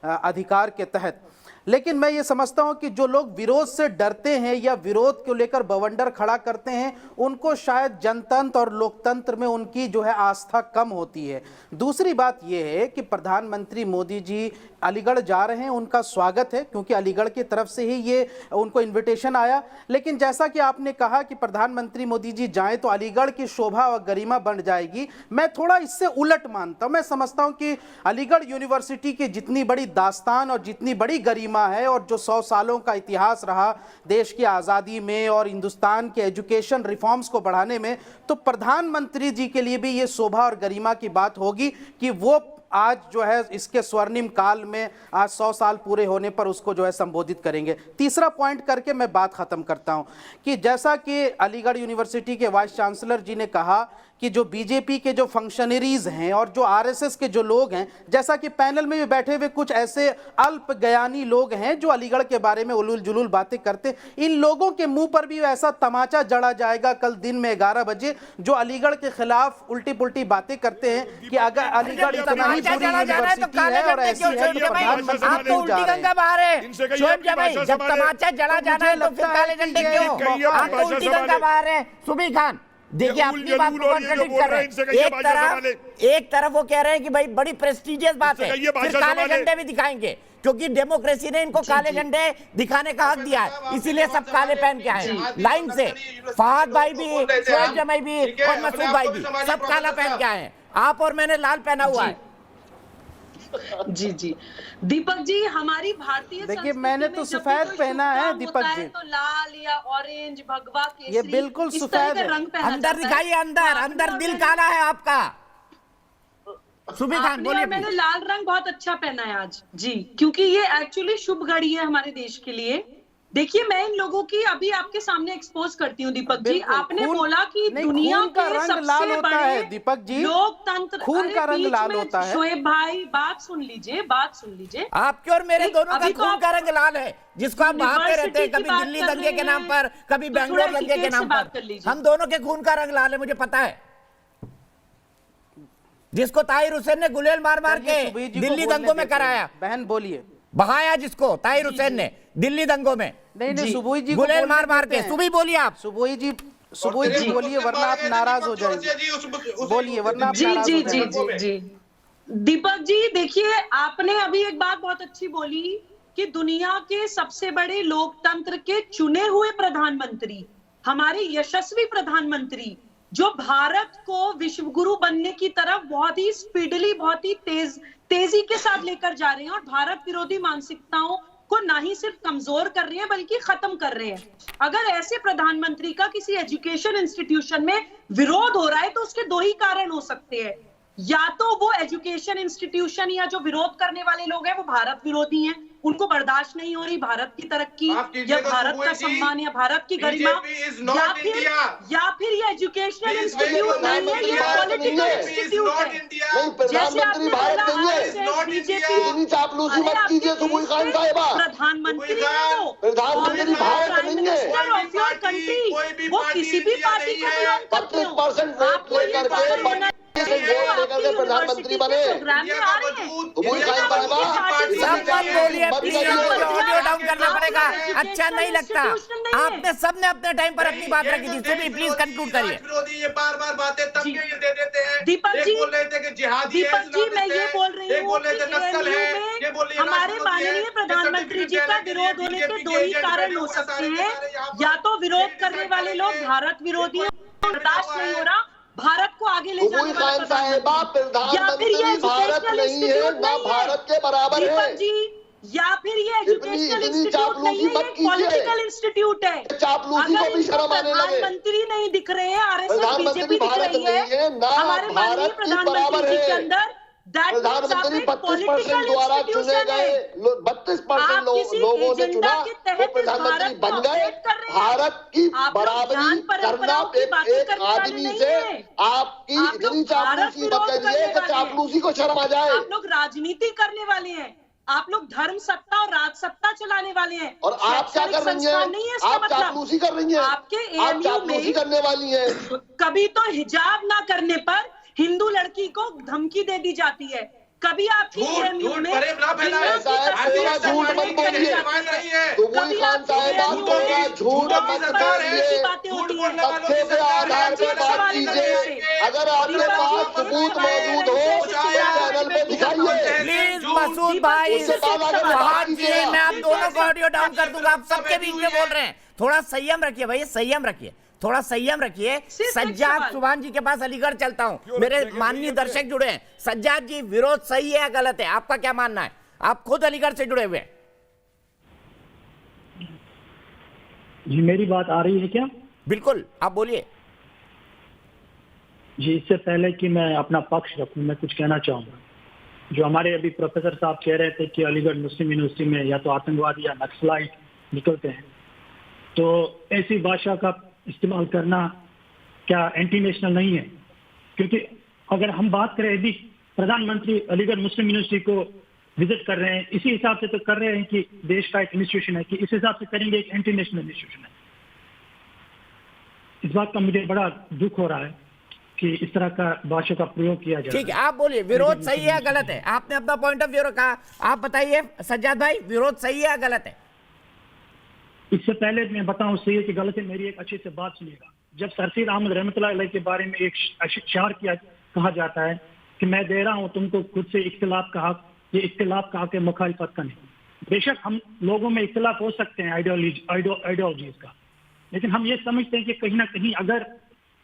अधिकार के तहत। लेकिन मैं ये समझता हूँ कि जो लोग विरोध से डरते हैं या विरोध को लेकर बवंडर खड़ा करते हैं, उनको शायद जनतंत्र और लोकतंत्र में उनकी जो है आस्था कम होती है। दूसरी बात यह है कि प्रधानमंत्री मोदी जी अलीगढ़ जा रहे हैं, उनका स्वागत है, क्योंकि अलीगढ़ की तरफ से ही ये उनको इन्विटेशन आया। लेकिन जैसा कि आपने कहा कि प्रधानमंत्री मोदी जी जाएं तो अलीगढ़ की शोभा और गरिमा बढ़ जाएगी, मैं थोड़ा इससे उलट मानता हूं। मैं समझता हूं कि अलीगढ़ यूनिवर्सिटी की जितनी बड़ी दास्तान और जितनी बड़ी गरिमा है, और जो 100 सालों का इतिहास रहा देश की आज़ादी में और हिंदुस्तान के एजुकेशन रिफॉर्म्स को बढ़ाने में, तो प्रधानमंत्री जी के लिए भी ये शोभा और गरिमा की बात होगी कि वो आज जो है इसके स्वर्णिम काल में आज 100 साल पूरे होने पर उसको जो है संबोधित करेंगे। तीसरा पॉइंट करके मैं बात खत्म करता हूं कि जैसा कि अलीगढ़ यूनिवर्सिटी के वाइस चांसलर जी ने कहा कि जो बीजेपी के जो फंक्शनरीज हैं और जो आरएसएस के जो लोग हैं, जैसा कि पैनल में भी बैठे हुए कुछ ऐसे अल्प ज्ञानी लोग हैं जो अलीगढ़ के बारे में उलूल जुलूल बातें करते, इन लोगों के मुंह पर भी ऐसा तमाचा जड़ा जाएगा कल दिन में 11 बजे, जो अलीगढ़ के खिलाफ उल्टी पुल्टी बातें करते हैं कि अगर अलीगढ़ इतना ही बुरी यूनिवर्सिटी है और ऐसी है तो प्रधानमंत्री क्यों जा रहे हैं? जब तमाचा जड़ा जाना है तो फिर काले झंडे क्यों? आप तो उल्टी गंगा बाहर है। सुबी खान देखिए अपनी बात को कॉन्ट्रडिक्ट कर रहे हैं। एक तरफ वो कह रहे हैं कि भाई बड़ी प्रेस्टिजियस बात है, फिर काले झंडे भी दिखाएंगे क्योंकि डेमोक्रेसी ने इनको काले झंडे दिखाने का हक दिया है, इसीलिए सब काले पहन के आए लाइन से। फहद भाई भी, शोएब जमाई भी और मसूद भाई भी सब काला पहन के आए हैं। आप और मैंने लाल पहना हुआ है। जी जी दीपक जी, हमारी भारतीय देखिए मैंने तो सफेद पहना है दीपक जी, तो लाल या ऑरेंज भगवा केसरी ये बिल्कुल सफेद है। अंदर दिखाइए, अंदर दिल काला है आपका। सुबी खान बोलिए। मैंने लाल रंग बहुत अच्छा पहना है आज जी, क्योंकि ये एक्चुअली शुभ घड़ी है हमारे देश के लिए। देखिए मैं इन लोगों की अभी आपके सामने एक्सपोज करती हूँ दीपक जी। आपने बोला कि दुनिया के सबसे बड़े दीपक जी लोकतंत्र, खून का रंग लाल होता है। शोएब भाई बात सुन लीजिए। आपके और मेरे दोनों का खून का रंग लाल है, जिसको आप बहाते रहते हैं, कभी दिल्ली दंगे के नाम पर, कभी बेंगलोर दंगे के नाम पर। हम दोनों के खून का रंग लाल है, मुझे पता है। जिसको ताहिर हुसैन ने गुलेल मार मार के दिल्ली दंगों में कराया, बहन बोलिए, बहाया जिसको ताहिर हुसैन ने दिल्ली दंगों में, नहीं सुबोई जी गुलेल मार मार के। सुबी बोलिए आप। सुबोई जी बोलिए वरना आप नाराज हो जाएंगे। बोलिए वरना आप नाराज हो जाएंगे। जी दीपक जी देखिए, आपने अभी एक बात बहुत अच्छी बोली कि दुनिया के सबसे बड़े लोकतंत्र के चुने हुए प्रधानमंत्री, हमारे यशस्वी प्रधानमंत्री जो भारत को विश्व गुरु बनने की तरफ बहुत ही स्पीडली, बहुत ही तेजी के साथ लेकर जा रहे हैं और भारत विरोधी मानसिकताओं को ना ही सिर्फ कमजोर कर रहे हैं बल्कि खत्म कर रहे हैं। अगर ऐसे प्रधानमंत्री का किसी एजुकेशन इंस्टीट्यूशन में विरोध हो रहा है तो उसके दो ही कारण हो सकते हैं, या तो वो एजुकेशन इंस्टीट्यूशन या जो विरोध करने वाले लोग हैं वो भारत विरोधी हैं, उनको बर्दाश्त नहीं हो रही भारत की तरक्की या भारत का सम्मान या भारत की गरिमा, या फिर ये एजुकेशनल इंस्टीट्यूट नहीं है, ये पॉलिटिकल इंस्टीट्यूट है। जैसे आपने बोला बीजेपी चापलूसी मत कीजिए सुबुई खान साहिबा, प्रधानमंत्री प्रधानमंत्री भारत नहीं है, ऑफ योर कंट्री, वो किसी भी पार्टी को बिलोंग करते हो। 32% वोट लेकर के प्रधानमंत्री बने। ऑडियो डाउन करना पड़ेगा, अच्छा नहीं लगता। आपने सबने अपने टाइम पर अपनी बात रखी थी। सुबी प्लीज कंक्लूड करिए। ये बार बातें तब ये दे देते हैं। दीपक जी बोल रहे थे कि जिहादी है, मैं ये बोल रही हूँ कि हमारे माननीय प्रधानमंत्री जी का विरोध होने के दो ही कारण हो सकते हैं, या तो विरोध करने वाले लोग भारत विरोधी हैं, बर्दाश्त नहीं हो रहा भारत को आगे ले जाने वाला प्रधानमंत्री, या फिर ये भारत नहीं है, ना भारत के बराबर है जी, या फिर ये एजुकेशनल इंस्टीट्यूट नहीं है, पॉलिटिकल इंस्टीट्यूट है। चापलूसी को भी शर्म आने लगे। प्रधानमंत्री नहीं दिख रहे हैं, आरएसएस बीजेपी दिख रही है हमारे माननीय प्रधानमंत्री जी के अंदर। प्रधानमंत्री 32% द्वारा चुने गए, 32% लोगों ने चुना, वो प्रधानमंत्री बन गए। भारत की बराबरी करना एक आदमी से आपकी इतनी चापलूसी मत करिए कि चापलूसी को शर्म आ जाए। आप लोग राजनीति करने वाले हैं, आप लोग धर्म सत्ता और राज सत्ता चलाने वाले हैं, और आप क्या कर रही हैं? आप चापलूसी कर रही हैं, आपके एएमयू में करने वाली हैं। कभी तो हिजाब ना करने पर हिंदू लड़की को धमकी दे दी जाती है, कभी आपकी एएमयू में झूठ मत बोलिए। सुबुई खान साहिबा झूठ मत बोलिए, तथ्य के आधार पे बात कीजिए। अगर आपके पास सबूत मौजूद हो चैनल पे दिखाइए। प्लीज मसूद भाई, मैं आप दोनों को ऑडियो डाउन कर दूंगा। आप सबके बीच में बोल रहे हैं, थोड़ा संयम रखिए भाई, संयम रखिए, थोड़ा संयम रखिए। सज्जाद सुभान जी के पास अलीगढ़ चलता हूं, मेरे माननीय दर्शक जुड़े हैं। सज्जाद जी, विरोध सही है या गलत है, आपका क्या मानना है? आप खुद अलीगढ़ से जुड़े हुए हैं। जी मेरी बात आ रही है क्या? बिल्कुल, आप बोलिए। जी इससे पहले कि मैं अपना पक्ष रखूं, मैं कुछ कहना चाहूंगा। जो हमारे अभी प्रोफेसर साहब कह रहे थे कि अलीगढ़ मुस्लिम यूनिवर्सिटी में या तो आतंकवादी या नक्सलाइट निकलते हैं, तो ऐसी भाषा का इस्तेमाल करना क्या एंटी नेशनल नहीं है? क्योंकि अगर हम बात करें, यदि प्रधानमंत्री अलीगढ़ मुस्लिम यूनिवर्सिटी को विजिट कर रहे हैं, इसी हिसाब से तो कर रहे हैं कि देश का एक इंस्टीट्यूशन है, कि इस हिसाब से करेंगे एक एंटी नेशनल इंस्टीट्यूशन है। इस बात का मुझे बड़ा दुख हो रहा है कि इस तरह का भाषा का प्रयोग किया जाए। ठीक है, आप बोलिए, विरोध सही है या गलत है? आपने अपना पॉइंट ऑफ व्यू रखा, आप बताइए सज्जाद भाई, विरोध सही है या गलत है? इससे पहले मैं बताऊं सही है कि गलत है, मेरी एक अच्छी से बात सुनिएगा। जब सरसीर अहमद रहमतुल्लाह अलैह के बारे में एक शार कहा जाता है कि मैं दे रहा हूं तुमको खुद से इख्तिलाफ का हक, ये इख्तिलाफ का हक है, मुखालिफत का नहीं। बेशक हम लोगों में इख्तिलाफ हो सकते हैं आइडियोलॉजीज का, लेकिन हम ये समझते हैं कि कहीं ना कहीं अगर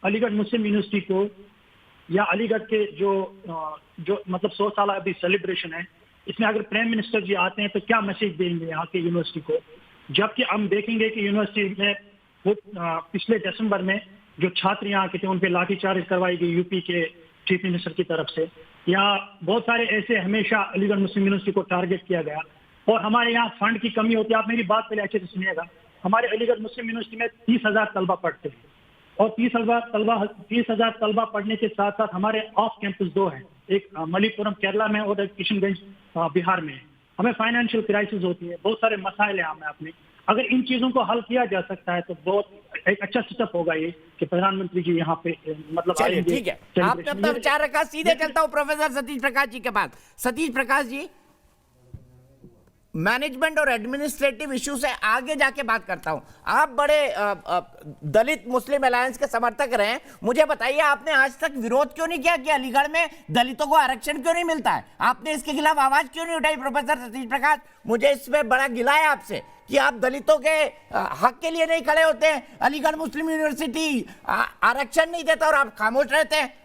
अलीगढ़ मुस्लिम यूनिवर्सिटी को या अलीगढ़ के जो मतलब 100 साल अभी सेलिब्रेशन है, इसमें अगर प्राइम मिनिस्टर जी आते हैं तो क्या मैसेज देंगे यहाँ के यूनिवर्सिटी को? जबकि हम देखेंगे कि यूनिवर्सिटी में वो पिछले दिसंबर में जो छात्र यहाँ के थे उन पे लाठीचार्ज करवाई गई यूपी के चीफ मिनिस्टर की तरफ से, या बहुत सारे ऐसे हमेशा अलीगढ़ मुस्लिम यूनिवर्सिटी को टारगेट किया गया। और हमारे यहाँ फंड की कमी होती है। आप मेरी बात पहले अच्छे से सुनिएगा। हमारे अलीगढ़ मुस्लिम यूनिवर्सिटी में 30,000 तलबा पढ़ते हैं, और 30,000 तलबा पढ़ने के साथ साथ हमारे ऑफ कैंपस 2 हैं, एक मलीपुरम केरला में और एक किशनगंज बिहार में। हमें फाइनेंशियल क्राइसिस होती है, बहुत सारे मसाइल हैं हमें अपने। अगर इन चीजों को हल किया जा सकता है तो बहुत एक अच्छा सेटअप होगा ये कि प्रधानमंत्री जी यहाँ पे मतलब चलिए ठीक है, आपने अपना विचार रखा। सीधे चलता हूं प्रोफेसर सतीश प्रकाश जी के पास। सतीश प्रकाश जी, मैनेजमेंट और एडमिनिस्ट्रेटिव इश्यू से आगे जाके बात करता हूं। आप बड़े दलित मुस्लिम अलायंस के समर्थक रहे, मुझे बताइए आपने आज तक विरोध क्यों नहीं किया कि अलीगढ़ में दलितों को आरक्षण क्यों नहीं मिलता है? आपने इसके खिलाफ आवाज क्यों नहीं उठाई? प्रोफेसर सतीश प्रकाश, मुझे इसमें बड़ा गिला है आपसे कि आप दलितों के हक के लिए नहीं खड़े होते हैं। अलीगढ़ मुस्लिम यूनिवर्सिटी आरक्षण नहीं देता और आप खामोश रहते हैं।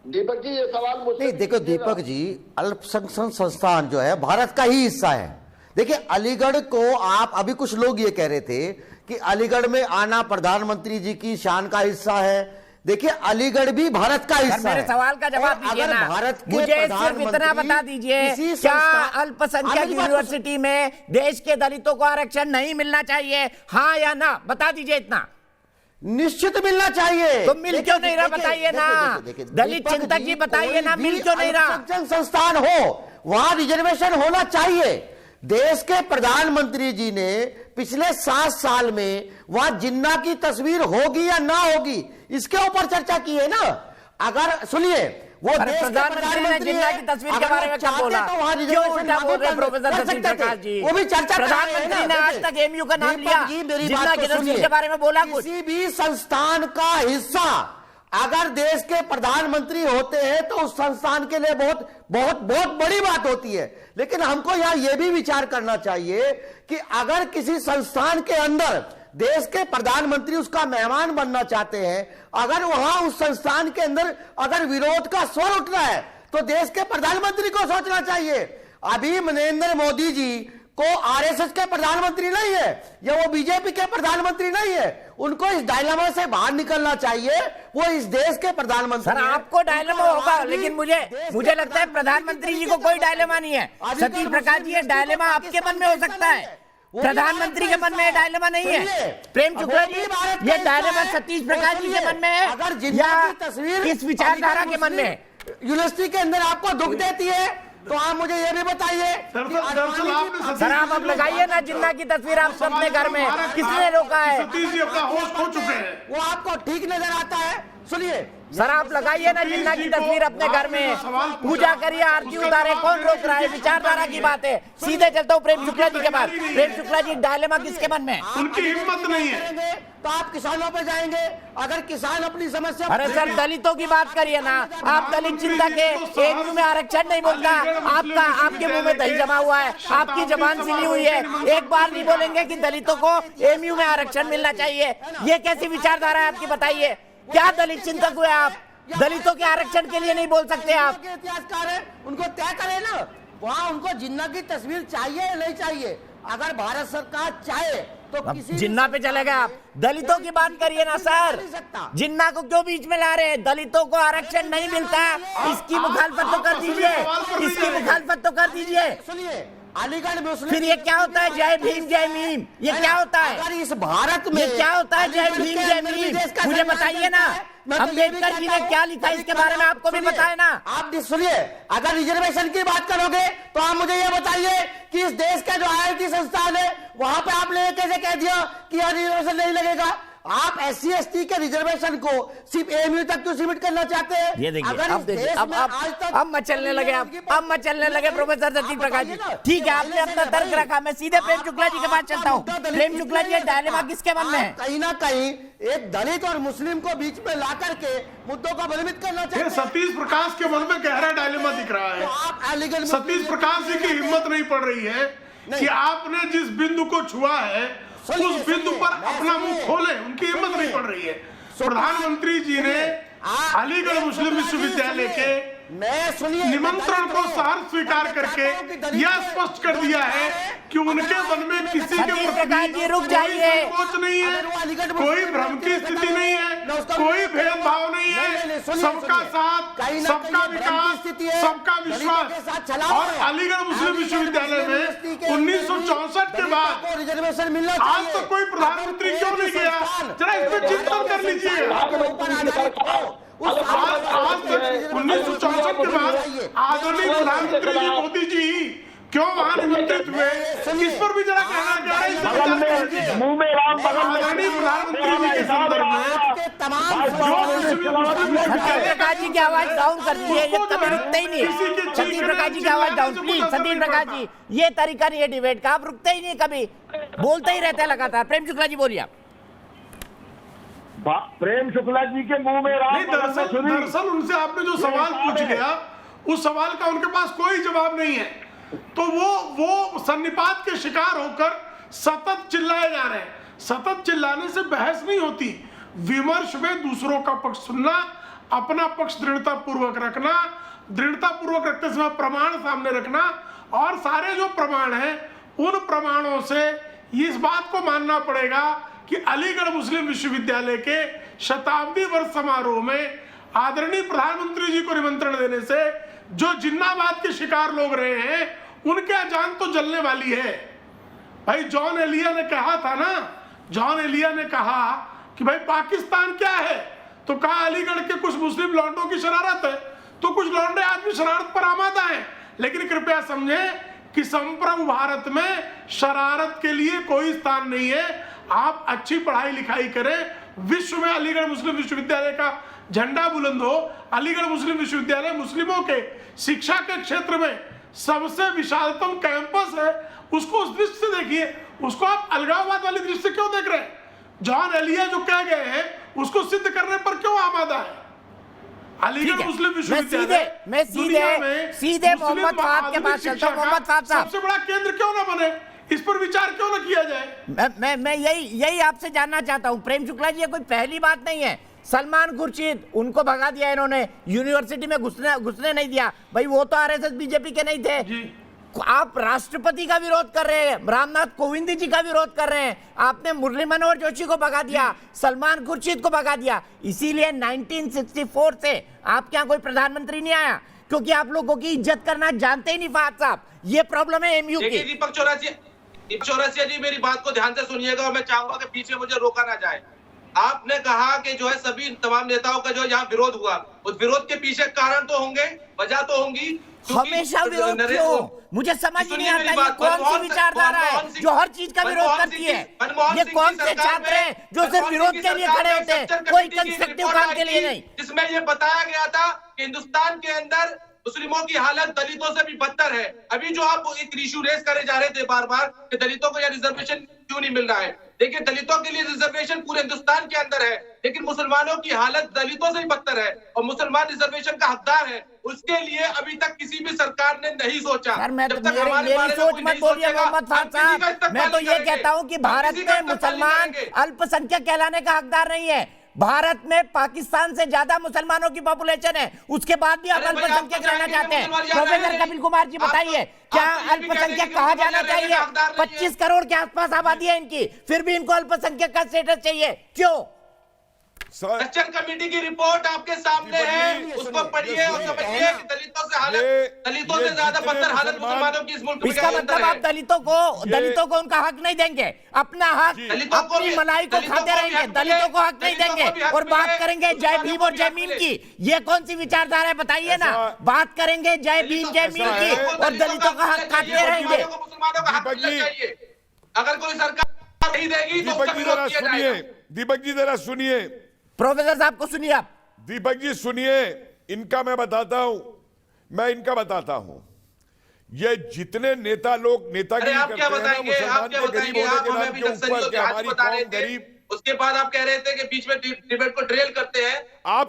दीपक जी ये सवाल मुझसे नहीं, देखो दीपक जी, अल्पसंख्यक संस्थान जो है भारत का ही हिस्सा है। देखिए अलीगढ़ को आप, अभी कुछ लोग ये कह रहे थे कि अलीगढ़ में आना प्रधानमंत्री जी की शान का हिस्सा है। देखिए अलीगढ़ भी भारत का हिस्सा है। मेरे सवाल का जवाब दीजिए ना, भारत के मुझे सिर्फ इतना बता दीजिए, क्या अल्पसंख्यक यूनिवर्सिटी में देश के दलितों को आरक्षण नहीं मिलना चाहिए, हाँ या ना? बता दीजिए इतना। निश्चित मिलना चाहिए। तो मिल क्यों नहीं रहा बताइए ना? दलित चिंतक जी बताइए ना, मिल क्यों नहीं रहा? संस्थान हो वहां रिजर्वेशन होना चाहिए। देश के प्रधानमंत्री जी ने पिछले 7 साल में वहां जिन्ना की तस्वीर होगी या ना होगी इसके ऊपर चर्चा की है ना। अगर सुनिए, वो प्रधानमंत्री ने जिन्ना की तस्वीर के बारे में क्या बोला? क्यों उल्टा बोल रहे प्रोफेसर सतीश प्रकाश जी? वो भी चर्चा, प्रधानमंत्री ने आज तक एमयू का नाम लिया, जिन्ना की तस्वीर के बारे में बोला कुछ? किसी भी संस्थान का हिस्सा अगर देश के प्रधानमंत्री होते हैं तो उस संस्थान के लिए बहुत बहुत बहुत बड़ी बात होती है। लेकिन हमको यहाँ यह भी विचार करना चाहिए कि अगर किसी संस्थान के अंदर देश के प्रधानमंत्री उसका मेहमान बनना चाहते हैं, अगर वहां उस संस्थान के अंदर अगर विरोध का स्वर उठ रहा है तो देश के प्रधानमंत्री को सोचना चाहिए। अभी नरेंद्र मोदी जी को आरएसएस के प्रधानमंत्री नहीं है या वो बीजेपी के प्रधानमंत्री नहीं है, उनको इस डायलेमा से बाहर निकलना चाहिए। वो इस देश के प्रधानमंत्री। सर आपको डायलेमा होगा, लेकिन मुझे लगता है प्रधानमंत्री जी को कोई डायलेमा नहीं है। सतीश प्रकाश जी, ये डायलेमा आपके मन में हो सकता है, प्रधानमंत्री के मन में डायलेमा नहीं है। प्रेम शुक्ला जी, ये डायलेमा सतीश प्रकाश जी के मन में है या किस विचारधारा के मन में है? यूनिवर्सिटी के अंदर आपको दुख देती है तो आप मुझे ये भी बताइए। सर आप अब लगाइए ना जिन्ना की तस्वीर आप अपने घर में, किसने रोका है? सतीश जी अपना होश खो चुके हैं। वो आपको ठीक नजर आता है? सुनिए सर, आप लगाइए ना जिन्ना की तस्वीर अपने घर में, पूजा करिए, आरती उतारे, कौन रोक रहा है? विचारधारा की बात है। सीधे चलता हूँ प्रेम शुक्ला जी के पास। प्रेम शुक्ला जी, डायलेमा किसके मन में? उनकी हिम्मत नहीं है तो आप किसानों पे जाएंगे। अगर किसान अपनी समस्या, अरे सर दलितों की बात करिए ना, आप दलित चिंतक के एमयू में आरक्षण नहीं बोलता, आपके मुंह में दही जमा हुआ है, आपकी जबान सिली हुई है, एक बार नहीं बोलेंगे कि दलितों को एमयू में आरक्षण मिलना चाहिए। ये कैसी विचारधारा है आपकी, बताइए? क्या दलित चिंतक हुए आप? दलितों के आरक्षण के लिए नहीं बोल सकते आप? इतिहासकार है, उनको तय करें ना। वहाँ उनको जिन्ना की तस्वीर चाहिए या नहीं चाहिए, अगर भारत सरकार चाहे तो अब किसी जिन्ना पे चले गए आप। दलितों की बात करिए ना सर, जिन्ना को क्यों बीच में ला रहे हैं? दलितों को आरक्षण नहीं मिलता, इसकी मुखालफत तो कर दीजिए, इसकी मुखालफत तो कर दीजिए। सुनिए, अलीगढ़ मुस्लिम फिर ये क्या होता है जय भीम जय मीम? ये क्या होता है? अगर इस भारत में ये क्या होता है जय भीम जय मीम? मुझे बताइए ना, अम्बेडकर जी ने क्या लिखा है इसके बारे में आपको भी पता है ना? आप सुनिए, अगर रिजर्वेशन की बात करोगे तो आप मुझे ये बताइए कि इस देश का जो IIT संस्थान है वहां पे आपने कैसे कह दिया कि यहाँ रिजर्वेशन नहीं लगेगा? आप SC/ST के रिजर्वेशन को सिर्फ AMU तक क्यों सीमित करना चाहते हैं? ये देखिए, अगर अब इस देखिए, देश में आज तक अब मचलने लगे आप, अब मचलने लगे प्रोफेसर सतीश प्रकाश जी। ठीक है, आपने अपना तर्क रखा, मैं सीधे प्रेम शुक्ला जी के पास चलता हूँ। प्रेम शुक्ला जी, डायलेमा किसके मन में है? कहीं ना कहीं एक दलित और मुस्लिम को बीच में ला करके मुद्दों को बलमित करना चाहते हैं। सतीश प्रकाश के मन में गहरा डायलेमा दिख रहा है। आप अलीगढ़ सतीश प्रकाश जी की हिम्मत नहीं पड़ रही है कि आपने जिस बिंदु को छुआ है उस बिंदु पर अपना मुंह खोले, उनकी हिम्मत नहीं पड़ रही है। प्रधानमंत्री जी ने अलीगढ़ मुस्लिम विश्वविद्यालय के निमंत्रण को सहर्ष स्वीकार करके यह स्पष्ट कर दिया है कि उनके मन में किसी के प्रति रुक जाइए, संकोच नहीं है, कोई भ्रम की स्थिति नहीं है, कोई भेदभाव नहीं है, सबका साथ, सबका विकास, सबका विश्वास। और अलीगढ़ मुस्लिम विश्वविद्यालय में 1964 के बाद रिजर्वेशन मिलना आज तक कोई प्रधानमंत्री क्यों नहीं गया? जरा इस पर चिंतन कर लीजिए। आज तक 1964 के बाद आदरणीय प्रधानमंत्री जी मोदी जी क्यों वहां निमंत्रित हुए, इस पर भी जरा कहना क्या है? आदरणीय प्रधानमंत्री जी के संदर्भ में तमाम प्रकाश जी की आवाज डाउन कर दीजिए, ये कभी रुकते ही नहीं। सतीश प्रकाश जी की आवाज डाउन प्लीज। सतीश प्रकाश जी, ये तरीका नहीं है डिबेट का, आप रुकते ही नहीं, कभी बोलते ही रहते हैं लगातार। प्रेम शुक्ला जी बोलिए। प्रेम शुक्ला जी के मुंह में राम। दरअसल उनसे आपने जो सवाल पूछ लिया उस सवाल का उनके पास कोई जवाब नहीं है, तो वो सन्निपात के शिकार होकर सतत चिल्लाए जा रहे हैं। सतत चिल्लाने से बहस नहीं होती, विमर्श में दूसरों का पक्ष सुनना, अपना पक्ष दृढ़ता पूर्वक रखना, दृढ़ता पूर्वक रखते समय प्रमाण सामने रखना, और सारे जो प्रमाण हैं उन प्रमाणों से इस बात को मानना पड़ेगा कि अलीगढ़ मुस्लिम विश्वविद्यालय के शताब्दी वर्ष समारोह में आदरणीय प्रधानमंत्री जी को निमंत्रण देने से जो जिन्नाबाद के शिकार लोग रहे हैं उनके जान तो जलने वाली है। भाई जॉन एलिया ने कहा था ना, जॉन एलिया ने कहा कि भाई पाकिस्तान क्या है, तो कहा अलीगढ़ के कुछ मुस्लिम लौंडों की शरारत है, तो कुछ लौंडे आज भी शरारत पर आमादा हैं। लेकिन कृपया समझें कि संप्रभु भारत में शरारत के लिए कोई स्थान नहीं है। आप अच्छी पढ़ाई लिखाई करें, विश्व में अलीगढ़ मुस्लिम विश्वविद्यालय का झंडा बुलंद हो। अलीगढ़ मुस्लिम विश्वविद्यालय मुस्लिमों के शिक्षा के क्षेत्र में सबसे विशालतम कैंपस है, उसको उस दृष्टि से देखिए, उसको आप अलगाववाद वाली दृष्टि से क्यों देख रहे हैं? जॉन एलिया जो कह गए हैं उसको सिद्ध करने पर क्यों आमादा है? अलीगढ़ मुस्लिम विश्वविद्यालय मैं सीधे मोहम्मद फहद के पास चलता हूं। मोहम्मद फहद साहब, सबसे बड़ा केंद्र क्यों ना बने, इस पर विचार क्यों न किया जाए? मैं यही आपसे जानना चाहता हूं। प्रेम शुक्ला जी, ये कोई पहली बात नहीं है। सलमान खुर्शीद, उनको भगा दिया इन्होंने, यूनिवर्सिटी में घुसने नहीं दिया। भाई वो तो RSS बीजेपी के नहीं थे। आप राष्ट्रपति का विरोध कर रहे हैं, रामनाथ कोविंद जी का विरोध कर रहे हैं, आपने मुरली मनोहर जोशी को भगा दिया, सलमान खुर्शीद को भगा दिया। इसीलिए 1964 से आपके यहाँ कोई प्रधानमंत्री नहीं आया, क्योंकि आप लोगों की इज्जत करना जानते ही नहीं फहद साहब। ये प्रॉब्लम है MU की। दीपक चौरसिया जी, मेरी बात को ध्यान से सुनिएगा और मैं चाहूंगा कि पीछे मुझे रोका ना जाए। आपने कहा कि जो है सभी तमाम नेताओं का जो यहाँ विरोध हुआ, उस विरोध के पीछे कारण तो होंगे, वजह तो होंगी। हमेशा विरोध क्यों? मुझे समझ नहीं आता ये कौन सी विचारधारा है जो हर चीज का विरोध करती है? ये कौन से छात्र हैं जो सिर्फ विरोध के लिए खड़े होते हैं, कोई कंस्ट्रक्टिव काम के लिए नहीं? जिसमें ये बताया गया था कि हिंदुस्तान के अंदर मुस्लिमों की हालत दलितों से भी बदतर है। अभी जो आप एक इशू रेस करे जा रहे थे बार बार कि दलितों को यह रिजर्वेशन क्यों नहीं मिल रहा है, देखिए दलितों के लिए रिजर्वेशन पूरे हिंदुस्तान के अंदर है, लेकिन मुसलमानों की हालत दलितों से भी बदतर है और मुसलमान रिजर्वेशन का हकदार है। उसके लिए अभी तक किसी भी सरकार ने नहीं सोचा। मेरी सोच मत बोलिए मोहम्मद फहद साहब, मैं तो ये कहता हूँ कि भारत में मुसलमान अल्पसंख्यक कहलाने का हकदार नहीं है। भारत में पाकिस्तान से ज्यादा मुसलमानों की पॉपुलेशन है, उसके बाद भी आप अल्पसंख्यक रहना चाहते हैं। प्रोफेसर कपिल कुमार जी बताइए, क्या अल्पसंख्यक कहा जाना चाहिए? 25 करोड़ के आसपास आबादी है इनकी, फिर भी इनको अल्पसंख्यक का स्टेटस चाहिए, क्यों? सेक्शन कमेटी की रिपोर्ट आपके सामने है, उसको पढ़िए और समझिए कि दलितों से ज्यादा बदतर हालत मुसलमानों की इस मुल्क में। इसका मतलब आप दलितों को उनका हक नहीं देंगे, अपना हक, अपनी मलाई को खाते रहेंगे, दलितों को हक नहीं देंगे और बात करेंगे जय भीम और जय मीम की। ये कौन सी विचारधारा है बताइए ना? बात करेंगे जय भीम जय मीम की और दलितों का हक खाते रहेंगे। मुसलमानों का हक मिलना चाहिए। अगर कोई सरकार नहीं देगी तो उसका विरोध किया जाएगा। दीपक जी जरा सुनिए, प्रोफेसर साहब को सुनिए आप। दीपक जी सुनिए, इनका मैं बताता हूं, ये जितने नेता लोग नेतागिरी करते हैं ना मुसलमान के गरीब होने के नाम के ऊपर कि हमारी कौम गरीब, उसके बाद आप कह रहे थे कि बीच में डिबेट को ड्रिल करते हैं आप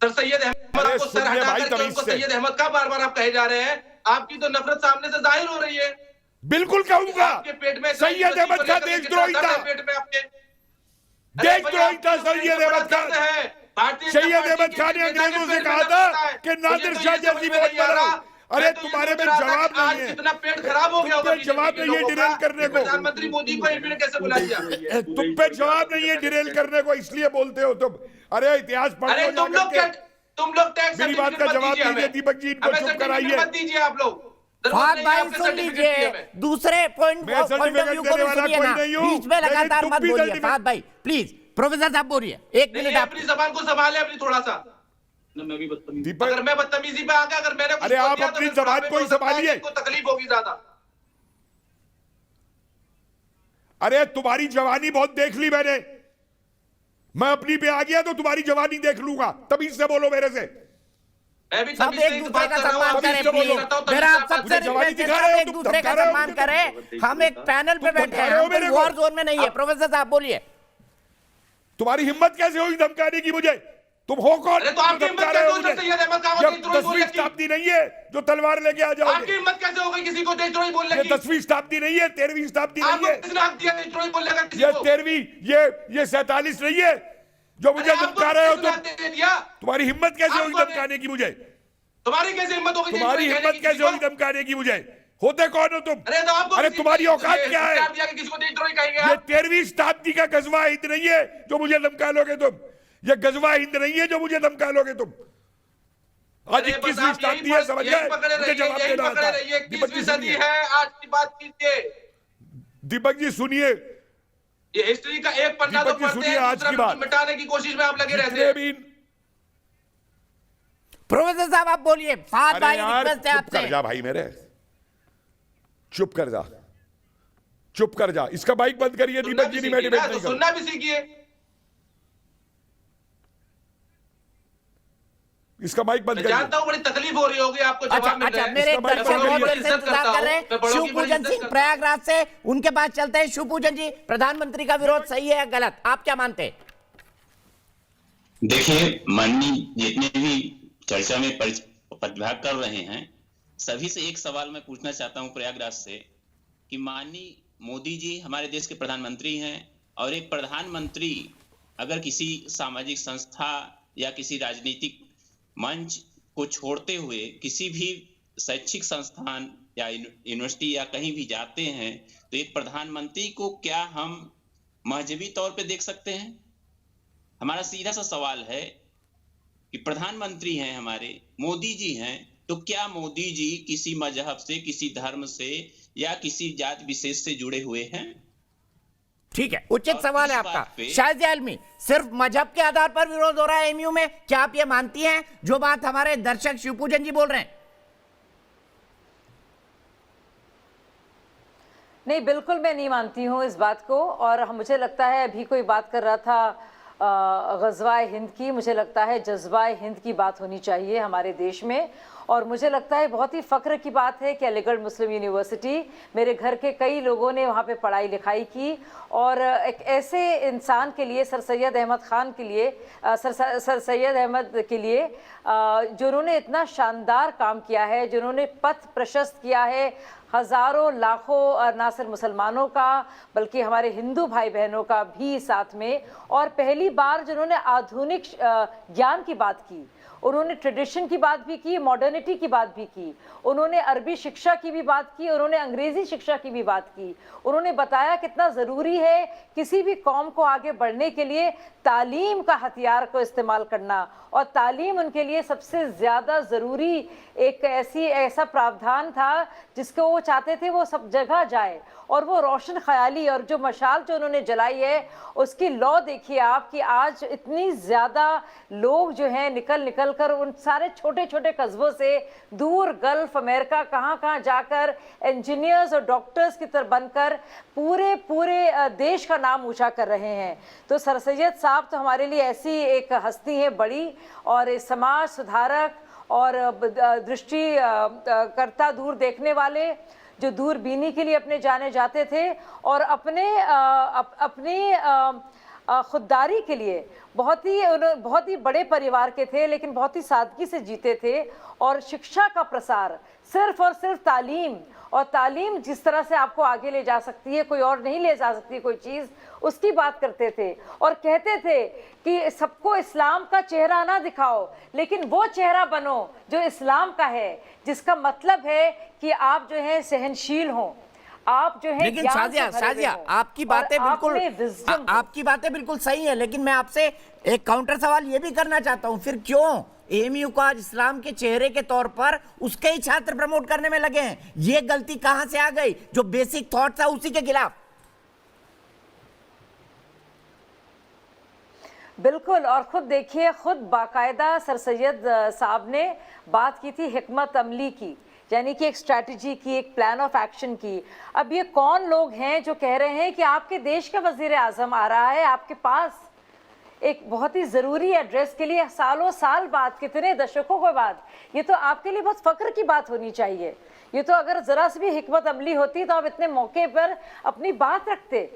सर सैयद अहमद आपको सर हटा करके उनको सैयद अहमद का बार-बार आप कहे जा रहे हैं। आपकी तो नफरत सामने से जाहिर हो रही है। बिल्कुल कहूंगा, आपके पेट में सैयद अहमद का देशद्रोही था, पेट में आपके देशद्रोही था सैयद अहमद खान। सैयद अहमद खान ने अंग्रेजों से कहा था कि नादिर शाह जैसी मौत बनाओ। अरे तुम्हारे में जवाब नहीं है, कितना पेट खराब हो गया होगा, जवाब नहीं है डिरेल करने को। प्रधानमंत्री मोदी को एमपी ने कैसे बुला दिया? तुम पे जवाब नहीं है डिरेल करने को, इसलिए बोलते हो तुम। अरे इतिहास पढ़ लो, तुम लोग टैक्स मेरी बात का जवाब दीजिए दीपक जी, इनको चुप कराइए। मत दीजिए आप लोग। फहद भाई सुन लीजिए, दूसरे पॉइंट ऑफ व्यू को भी सुनिए ना, बीच में लगातार मत बोलिए। फहद भाई प्लीज, प्रोफेसर साहब बोलिए, एक मिनट आप अपनी जबान को संभाले अपनी थोड़ा सा। मैं भी बदतमीजी, अगर मैं बदतमीजी पे आ गया, अगर मैंने अरे आप अपनी जबान को ही संभालिए, तकलीफ होगी ज्यादा। अरे तुम्हारी जवानी बहुत देख ली मैंने, मैं अपनी पे आ गया तो तुम्हारी जवानी देख लूंगा, तभी से बोलो मेरे से। सब एक दूसरे का सम्मान करें प्लीज, मेरा आप सबसे रिक्वेस्ट है, सब एक दूसरे का सम्मान करें। हम एक पैनल पे बैठे हैं, हम वॉर जोन में नहीं है। प्रोफेसर साहब बोलिए, तुम्हारी हिम्मत कैसे हुई धमकाने की मुझे? तुम हो कौन? तो आपकी हिम्मत कैसे हो सकती है? 10वीं शताब्दी नहीं है जो तलवार लेके आ जाओगे। आपकी हिम्मत कैसे हो गई किसी को देशद्रोही बोलने की? 10वीं शताब्दी नहीं है, 13वीं शताब्दी नहीं है। किसने हक दिया देशद्रोही बोलने का किसी ये को? 13वीं, ये 47 नहीं है जो मुझे धमका रहे हो तुम। तुम्हारी हिम्मत कैसे हुई धमकाने की मुझे? तुम्हारी कैसे हिम्मत होगी? तुम्हारी हिम्मत कैसे हुई धमकाने की मुझे? होते कौन हो तुम? अरे तुम्हारी औकात क्या है? ये 13वीं शताब्दी का गजवा हिंद नहीं है जो मुझे धमका लोगे तुम। ये गजवा हिंद नहीं है जो मुझे धमका लोगे तुम। आज 21वीं शताब्दी है, समझ गए? मुझे जवाब देना आता है। दीपक जी सुनिए, आज की बात कीजिए। दीपक जी सुनिए, ये हिस्ट्री का एक पन्ना तो पढ़ते हैं, आज की बात मिटाने की कोशिश में आप लगे रहते हैं। प्रोफेसर साहब आप बोलिए। फहद भाई रिक्वेस्ट है आपसे। कर जा भाई मेरे, चुप कर जा, चुप कर जा। इसका माइक बंद करिए दीपक जी, मैं डिबेट नहीं सुनना भी सीखिए। इसका माइक बंद करिए। जानता हूं बड़ी तकलीफ हो रही होगी आपको जवाब मिल रहा है। मेरे दर्शक बहुत देर से इंतजार कर रहे हैं शिवपूजन सिंह प्रयागराज से, उनके पास चलते हैं। शिवपूजन जी, प्रधानमंत्री का विरोध सही है या गलत, आप क्या मानते हैं? देखिए, माननीय जितने भी चर्चा में प्रतिभाग कर रहे हैं, सभी से एक सवाल मैं पूछना चाहता हूं प्रयागराज से कि माननीय मोदी जी हमारे देश के प्रधानमंत्री हैं, और एक प्रधानमंत्री अगर किसी सामाजिक संस्था या किसी राजनीतिक मंच को छोड़ते हुए किसी भी शैक्षिक संस्थान या यूनिवर्सिटी या कहीं भी जाते हैं, तो एक प्रधानमंत्री को क्या हम मजहबी तौर पे देख सकते हैं? हमारा सीधा सा सवाल है कि प्रधानमंत्री हैं हमारे, मोदी जी हैं, तो क्या मोदी जी किसी मजहब से, किसी धर्म से या किसी जात विशेष से जुड़े हुए हैं? ठीक है, उचित सवाल है आपका। शायद आलमी, सिर्फ मजहब के आधार पर विरोध हो रहा है एमयू में, क्या आप ये मानती हैं जो बात हमारे दर्शक शिवपूजन जी बोल रहे हैं? नहीं, बिल्कुल मैं नहीं मानती हूँ इस बात को। और मुझे लगता है अभी कोई बात कर रहा था ग़ज़वा-ए-हिंद की, मुझे लगता है जज्बा-ए-हिंद की बात होनी चाहिए हमारे देश में। और मुझे लगता है बहुत ही फ़ख्र की बात है कि अलीगढ़ मुस्लिम यूनिवर्सिटी, मेरे घर के कई लोगों ने वहाँ पे पढ़ाई लिखाई की, और एक ऐसे इंसान के लिए, सर सैयद अहमद ख़ान के लिए, सर सैयद अहमद के लिए, जिन्होंने इतना शानदार काम किया है, जिन्होंने पथ प्रशस्त किया है हज़ारों लाखों ना सिर्फ मुसलमानों का बल्कि हमारे हिंदू भाई बहनों का भी साथ में, और पहली बार जिन्होंने आधुनिक ज्ञान की बात की, उन्होंने ट्रेडिशन की बात भी की, मॉडर्निटी की बात भी की, उन्होंने अरबी शिक्षा की भी बात की, उन्होंने अंग्रेज़ी शिक्षा की भी बात की। उन्होंने बताया कितना ज़रूरी है किसी भी कौम को आगे बढ़ने के लिए तालीम का हथियार को इस्तेमाल करना, और तालीम उनके लिए सबसे ज़्यादा ज़रूरी एक ऐसा प्रावधान था जिसको वो चाहते थे वो सब जगह जाए, और वो रोशन ख्याली और जो मशाल जो उन्होंने जलाई है उसकी लौ देखिए आप कि आज इतनी ज़्यादा लोग जो हैं निकल कर उन सारे छोटे छोटे कस्बों से दूर गल्फ अमेरिका कहाँ जाकर इंजीनियर्स और डॉक्टर्स की तरह बनकर पूरे देश का नाम ऊंचा कर रहे हैं। तो सर सैयद साहब तो हमारे लिए ऐसी एक हस्ती है बड़ी, और समाज सुधारक और दृष्टि करता दूर देखने वाले, जो दूरबीनी के लिए अपने जाने जाते थे, और अपनी खुददारी के लिए बहुत ही बड़े परिवार के थे, लेकिन बहुत ही सादगी से जीते थे, और शिक्षा का प्रसार सिर्फ और सिर्फ तालीम, और तालीम जिस तरह से आपको आगे ले जा सकती है, कोई और नहीं ले जा सकती कोई चीज़, उसकी बात करते थे, और कहते थे कि सबको इस्लाम का चेहरा ना दिखाओ, लेकिन वो चेहरा बनो जो इस्लाम का है, जिसका मतलब है कि आप जो है सहनशील हों, आप जो है। लेकिन शाजिया आपकी बातें बिल्कुल सही है, लेकिन मैं आपसे एक काउंटर सवाल ये भी करना चाहता हूं, फिर क्यों एएमयू को आज इस्लाम के चेहरे के तौर पर उसके ही छात्र प्रमोट करने में लगे हैं? ये गलती कहां से आ गई? जो बेसिक थॉट था उसी के खिलाफ। बिल्कुल, और खुद देखिए, खुद बाकायदा सर सैयद साहब ने बात की थी हिकमत अमली की, यानी कि एक स्ट्रैटेजी की, एक प्लान ऑफ एक्शन की। अब ये कौन लोग हैं जो कह रहे हैं कि आपके देश का वजीर आज़म आ रहा है आपके पास एक बहुत ही ज़रूरी एड्रेस के लिए, सालों साल बाद, कितने दशकों के बाद? ये तो आपके लिए बहुत फ़ख्र की बात होनी चाहिए। ये तो अगर ज़रा सी भी हिकमत अमली होती तो आप इतने मौके पर अपनी बात रखते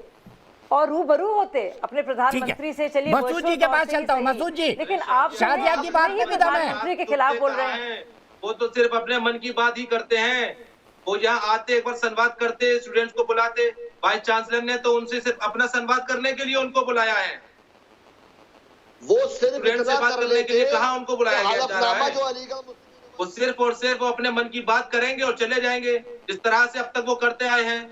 और रूबरू होते अपने प्रधानमंत्री से। चलिए मसूद जी के पास चलता हूं। मसूद जी, लेकिन आप शादिया की बात में भी दम है, प्रधानमंत्री के खिलाफ बोल रहे हैं। वो तो सिर्फ अपने मन की बात ही करते हैं। वो यहाँ आते, एक बार संवाद करते, स्टूडेंट्स को बुलाते। वाइस चांसलर ने तो उनसे सिर्फ अपना संवाद करने के लिए उनको बुलाया है। वो सिर्फ से बात करने के लिए कहा उनको बुलाया जा रहा है। वो सिर्फ और सिर्फ वो अपने मन की बात करेंगे और चले जाएंगे, जिस तरह से अब तक वो करते आए हैं।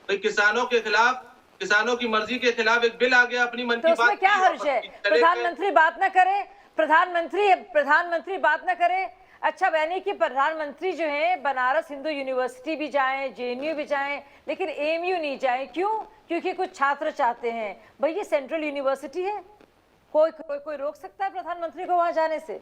तो किसानों के खिलाफ, किसानों की मर्जी के खिलाफ एक बिल आ गया, अपनी मन की बात। उसमें क्या हर्ज है? प्रधानमंत्री बात ना करे, प्रधानमंत्री बात ना करे। अच्छा, यानी कि प्रधानमंत्री जो है बनारस हिंदू यूनिवर्सिटी भी जाएं, जेएनयू भी जाएं, लेकिन एएमयू नहीं जाएं। क्यों? क्योंकि कुछ छात्र चाहते हैं। भाई ये सेंट्रल यूनिवर्सिटी है, कोई रोक सकता है प्रधानमंत्री को वहां जाने से?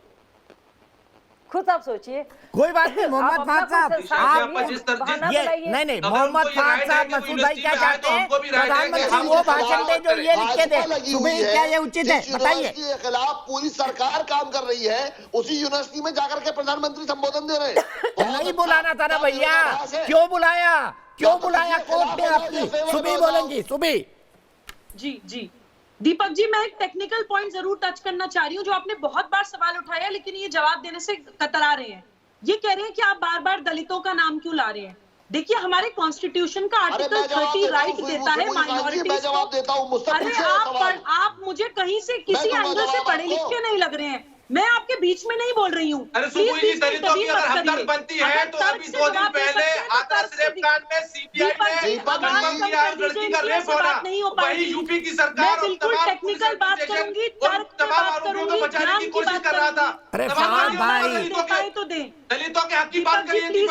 खुद आप सोचिए। कोई बात नहीं मोहम्मद फाद साहब, आप ये नहीं मोहम्मद फाद साहब, मसूद भाई क्या चाहते हैं? प्रधानमंत्री वो भाषण दे जो ये लिख के दे। सुबह क्या ये उचित है? बताइए। के खिलाफ पूरी सरकार काम कर रही है, उसी यूनिवर्सिटी में जाकर के प्रधानमंत्री संबोधन दे रहे हैं। नहीं बुलाना था ना भैया, क्यों बुलाया? क्यों बुलाया कोर्ट ने आपकी? सुबह बोलेंगी सुबह। जी दीपक जी, मैं एक टेक्निकल पॉइंट जरूर टच करना चाह रही हूँ, जो आपने बहुत बार सवाल उठाया लेकिन ये जवाब देने से कतरा रहे हैं। ये कह रहे हैं कि आप बार बार दलितों का नाम क्यों ला रहे हैं। देखिए, हमारे कॉन्स्टिट्यूशन का आर्टिकल 30 राइट देता है माइनॉरिटीज को। अरे आप मुझे कहीं से किसी एंगल से पढ़े लिखे नहीं लग रहे हैं। मैं आपके बीच में नहीं बोल रही हूँ। दलितों की अगर हमदर्द बनती है तो अभी 2 दिन पहले हाथरस रेप कांड में सीबीआई ने लड़की का रेप होना, वही यूपी की सरकार और तमाम टेक्निकल बात करूंगी, तर्क पे बात करूंगी, बचाने की कोशिश कर रहा था। दलितों के हक की बात करिए।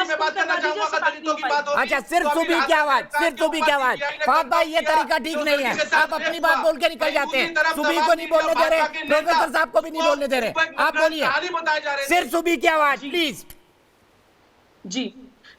मैं बात करना चाहूंगा दलितों की बात। अच्छा, सिर्फ सुबह की आवाज, सिर्फ सुबह की आवाज। फाद भाई, ये तरीका ठीक नहीं है। आप अपनी बात बोल के निकल जाते हैं, सुबह को नहीं बोलने दे रहे, प्रोफेसर साहब को भी नहीं बोलने दे रहे। आप बोलिए, सिर्फ सुबह की आवाज प्लीज। जी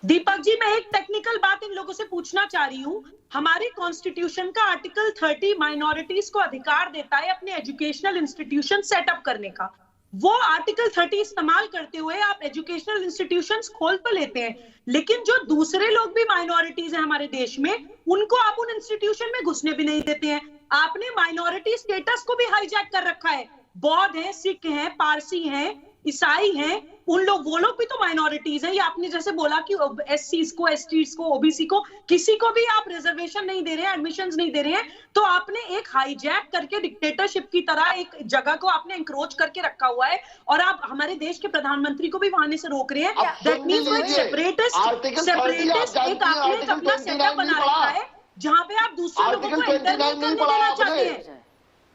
दीपक जी, मैं एक टेक्निकल बात इन लोगों से पूछना चाह रही हूँ। हमारे कॉन्स्टिट्यूशन का आर्टिकल 30 माइनॉरिटीज को अधिकार देता है अपने एजुकेशनल इंस्टीट्यूशन सेटअप करने का। वो आर्टिकल 30 इस्तेमाल करते हुए आप एजुकेशनल इंस्टीट्यूशंस खोल तो लेते हैं, लेकिन जो दूसरे लोग भी माइनॉरिटीज हैं हमारे देश में, उनको आप उन इंस्टीट्यूशन में घुसने भी नहीं देते हैं। आपने माइनॉरिटी स्टेटस को भी हाईजैक कर रखा है। बौद्ध हैं, सिख हैं, पारसी हैं, ईसाई हैं, उन लोग, वो लोग भी तो माइनॉरिटीज हैं। ये आपने जैसे बोला कि एससीज को, एसटीज को, ओबीसी को, किसी को भी आप रिजर्वेशन नहीं दे रहे हैं, एडमिशंस नहीं दे रहे हैं, तो आपने एक हाईजैक करके डिक्टेटरशिप की तरह एक जगह को आपने इंक्रोच करके रखा हुआ है, और आप हमारे देश के प्रधानमंत्री को भी वहां से रोक रहे हैं। दैट मींस वो एक सेपरेटिस्ट एक आपने एक अपना सेटअप बना रखा है जहां पे आप दूसरे लोगों को एंटर नहीं देना चाहते हैं।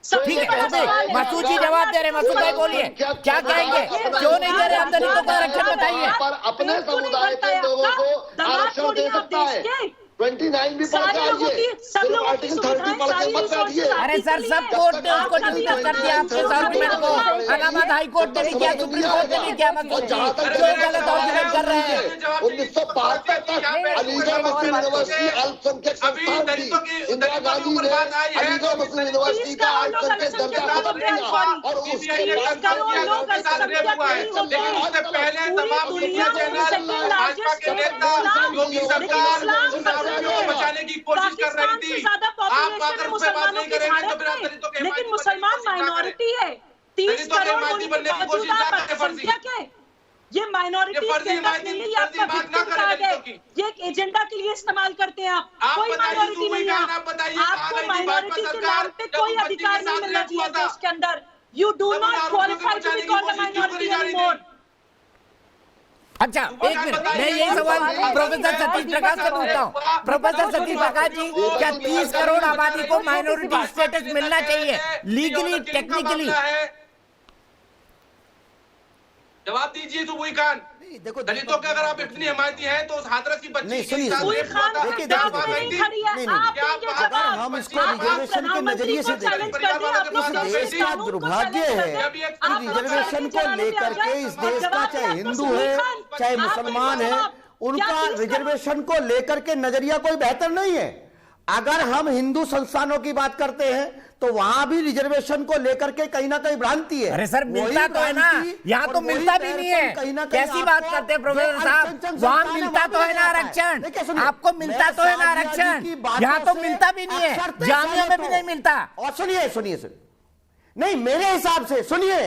ठीक है, मसूद जी जवाब दे रहे हैं। मसूद भाई बोलिए, क्या कहेंगे, क्यों नहीं दे रहे आप दलितों को आरक्षण, बताइए। पर अपने समुदाय के लोगों को आरक्षण दे सकता है। 29 भी पढ़ जाइए, आर्टिकल 30 पढ़ के मत बैठिए। अरे सर, सब कोर्ट ने उसको डिस्कस कर दिया आपके आर्गुमेंट को, इलाहाबाद हाई कोर्ट ने भी किया, सुप्रीम कोर्ट ने भी किया। मसूद जी जो गलत आर्गुमेंट कर रहे हैं। 1972 तक अलीगढ़ मुस्लिम यूनिवर्सिटी अल्पसंख्यक संस्थान थी। इंदिरा गांधी ने अलीगढ़ मुस्लिम यूनिवर्सिटी का अल्पसंख्यक दर्जा खत्म किया और उसके बचाने की कोशिश कर रही थी। आप अगर उस पर बात नहीं करेंगे तो फिर आप दलितों के, लेकिन मुसलमान माइनॉरिटी है, 30 करोड़ होने के बावजूद आप अल्पसंख्यक है। ये माइनॉरिटी ये एक एजेंडा के लिए इस्तेमाल करते हैं आप। कोई माइनॉरिटी नहीं है, आपको माइनॉरिटी के नाम पे कोई अधिकार नहीं मिलना चाहिए देश के अंदर। You do not qualify to be called a minority anymore. अच्छा, एक मिनट, मैं यही सवाल प्रोफेसर सतीश प्रकाश से पूछता हूँ। प्रोफेसर सतीश प्रकाश जी, क्या 30 करोड़ आबादी को माइनॉरिटी स्टेटस मिलना चाहिए लीगली, टेक्निकली? जवाब दीजिए सुबुई खान। देखो, दलितों के अगर आप इतनी हिमायती हैं तो उस हाथरस की बच्ची नहीं, सुनिए, हम इसको रिजर्वेशन के नजरिए से देखें, इस देश का दुर्भाग्य है कि रिजर्वेशन को लेकर के इस देश का चाहे हिंदू है चाहे मुसलमान है, उनका रिजर्वेशन को लेकर के नजरिया कोई बेहतर नहीं है। अगर हम हिंदू संस्थानों की बात करते हैं तो वहां भी रिजर्वेशन को लेकर के कहीं ना कहीं भ्रांति है। अरे सर, मिलता तो है ना, यहाँ तो मिलता भी नहीं है। कैसी बात करते हैं प्रोफेसर साहब, वहां मिलता तो है ना आरक्षण, आपको मिलता तो है ना आरक्षण, यहाँ तो मिलता भी नहीं है, जामिया में भी नहीं मिलता। और सुनिए सुनिए सुनिए, नहीं, मेरे हिसाब से सुनिए,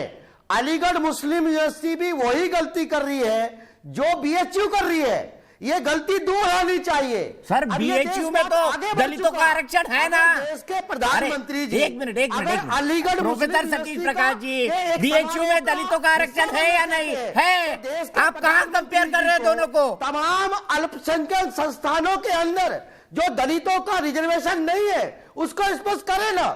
अलीगढ़ मुस्लिम यूनिवर्सिटी भी वही गलती कर रही है जो बीएचयू कर रही है। ये गलती दूर होनी चाहिए। सर, बीएचयू में तो दलितों का आरक्षण है ना। देश के प्रधानमंत्री जी, एक minute, Aligarh professor Satish Prakash ji, BHU में दलितों का आरक्षण है या नहीं है? आप कहां कंपेयर कर रहे हैं दोनों को? तमाम अल्पसंख्यक संस्थानों के अंदर जो दलितों का रिजर्वेशन नहीं है उसको स्पष्ट करें ना।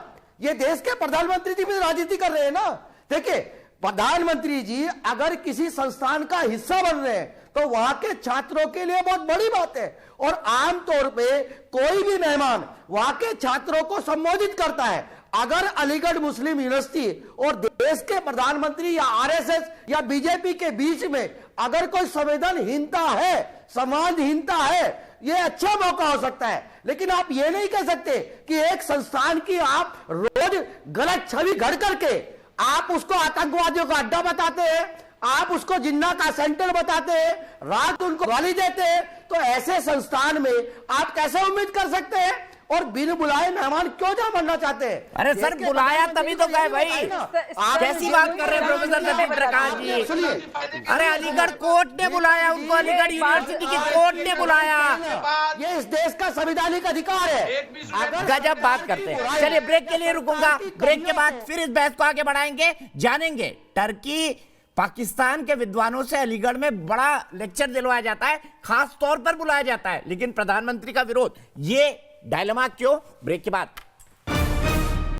ये देश के प्रधानमंत्री जी भी राजनीति कर रहे हैं ना। देखिए, प्रधानमंत्री जी अगर किसी संस्थान का हिस्सा बन रहे हैं तो वहां के छात्रों के लिए बहुत बड़ी बात है, और आमतौर पे कोई भी मेहमान वहां के छात्रों को संबोधित करता है। अगर अलीगढ़ मुस्लिम यूनिवर्सिटी और देश के प्रधानमंत्री या आरएसएस या बीजेपी के बीच में अगर कोई संवेदनहीनता है, संवादहीनता है, ये अच्छा मौका हो सकता है। लेकिन आप ये नहीं कह सकते कि एक संस्थान की आप रोज गलत छवि घड़ करके आप उसको आतंकवादियों का अड्डा बताते हैं, आप उसको जिन्ना का सेंटर बताते हैं, रात उनको गाली देते हैं, तो ऐसे संस्थान में आप कैसे उम्मीद कर सकते हैं? और बिन बुलाए मेहमान क्यों जा बनना चाहते हैं? अरे सर, बुलाया तभी तो गए भाई। आप कैसी बात कर रहे हैं प्रोफेसर सतीश प्रकाश जी? सुनिए, अरे अलीगढ़ कोर्ट ने बुलाया उनको, अलीगढ़ यूनिवर्सिटी की कोर्ट ने बुलाया। ये इस देश का संवैधानिक अधिकार है। गजब बात करते हैं। चलिए, ब्रेक के लिए रुकूंगा, ब्रेक के बाद फिर इस बहस को आगे बढ़ाएंगे, जानेंगे टर्की पाकिस्तान के विद्वानों से अलीगढ़ में बड़ा लेक्चर दिलवाया जाता है, खास तौर पर बुलाया जाता है, लेकिन प्रधानमंत्री का विरोध, ये डायलेमा क्यों? ब्रेक के बाद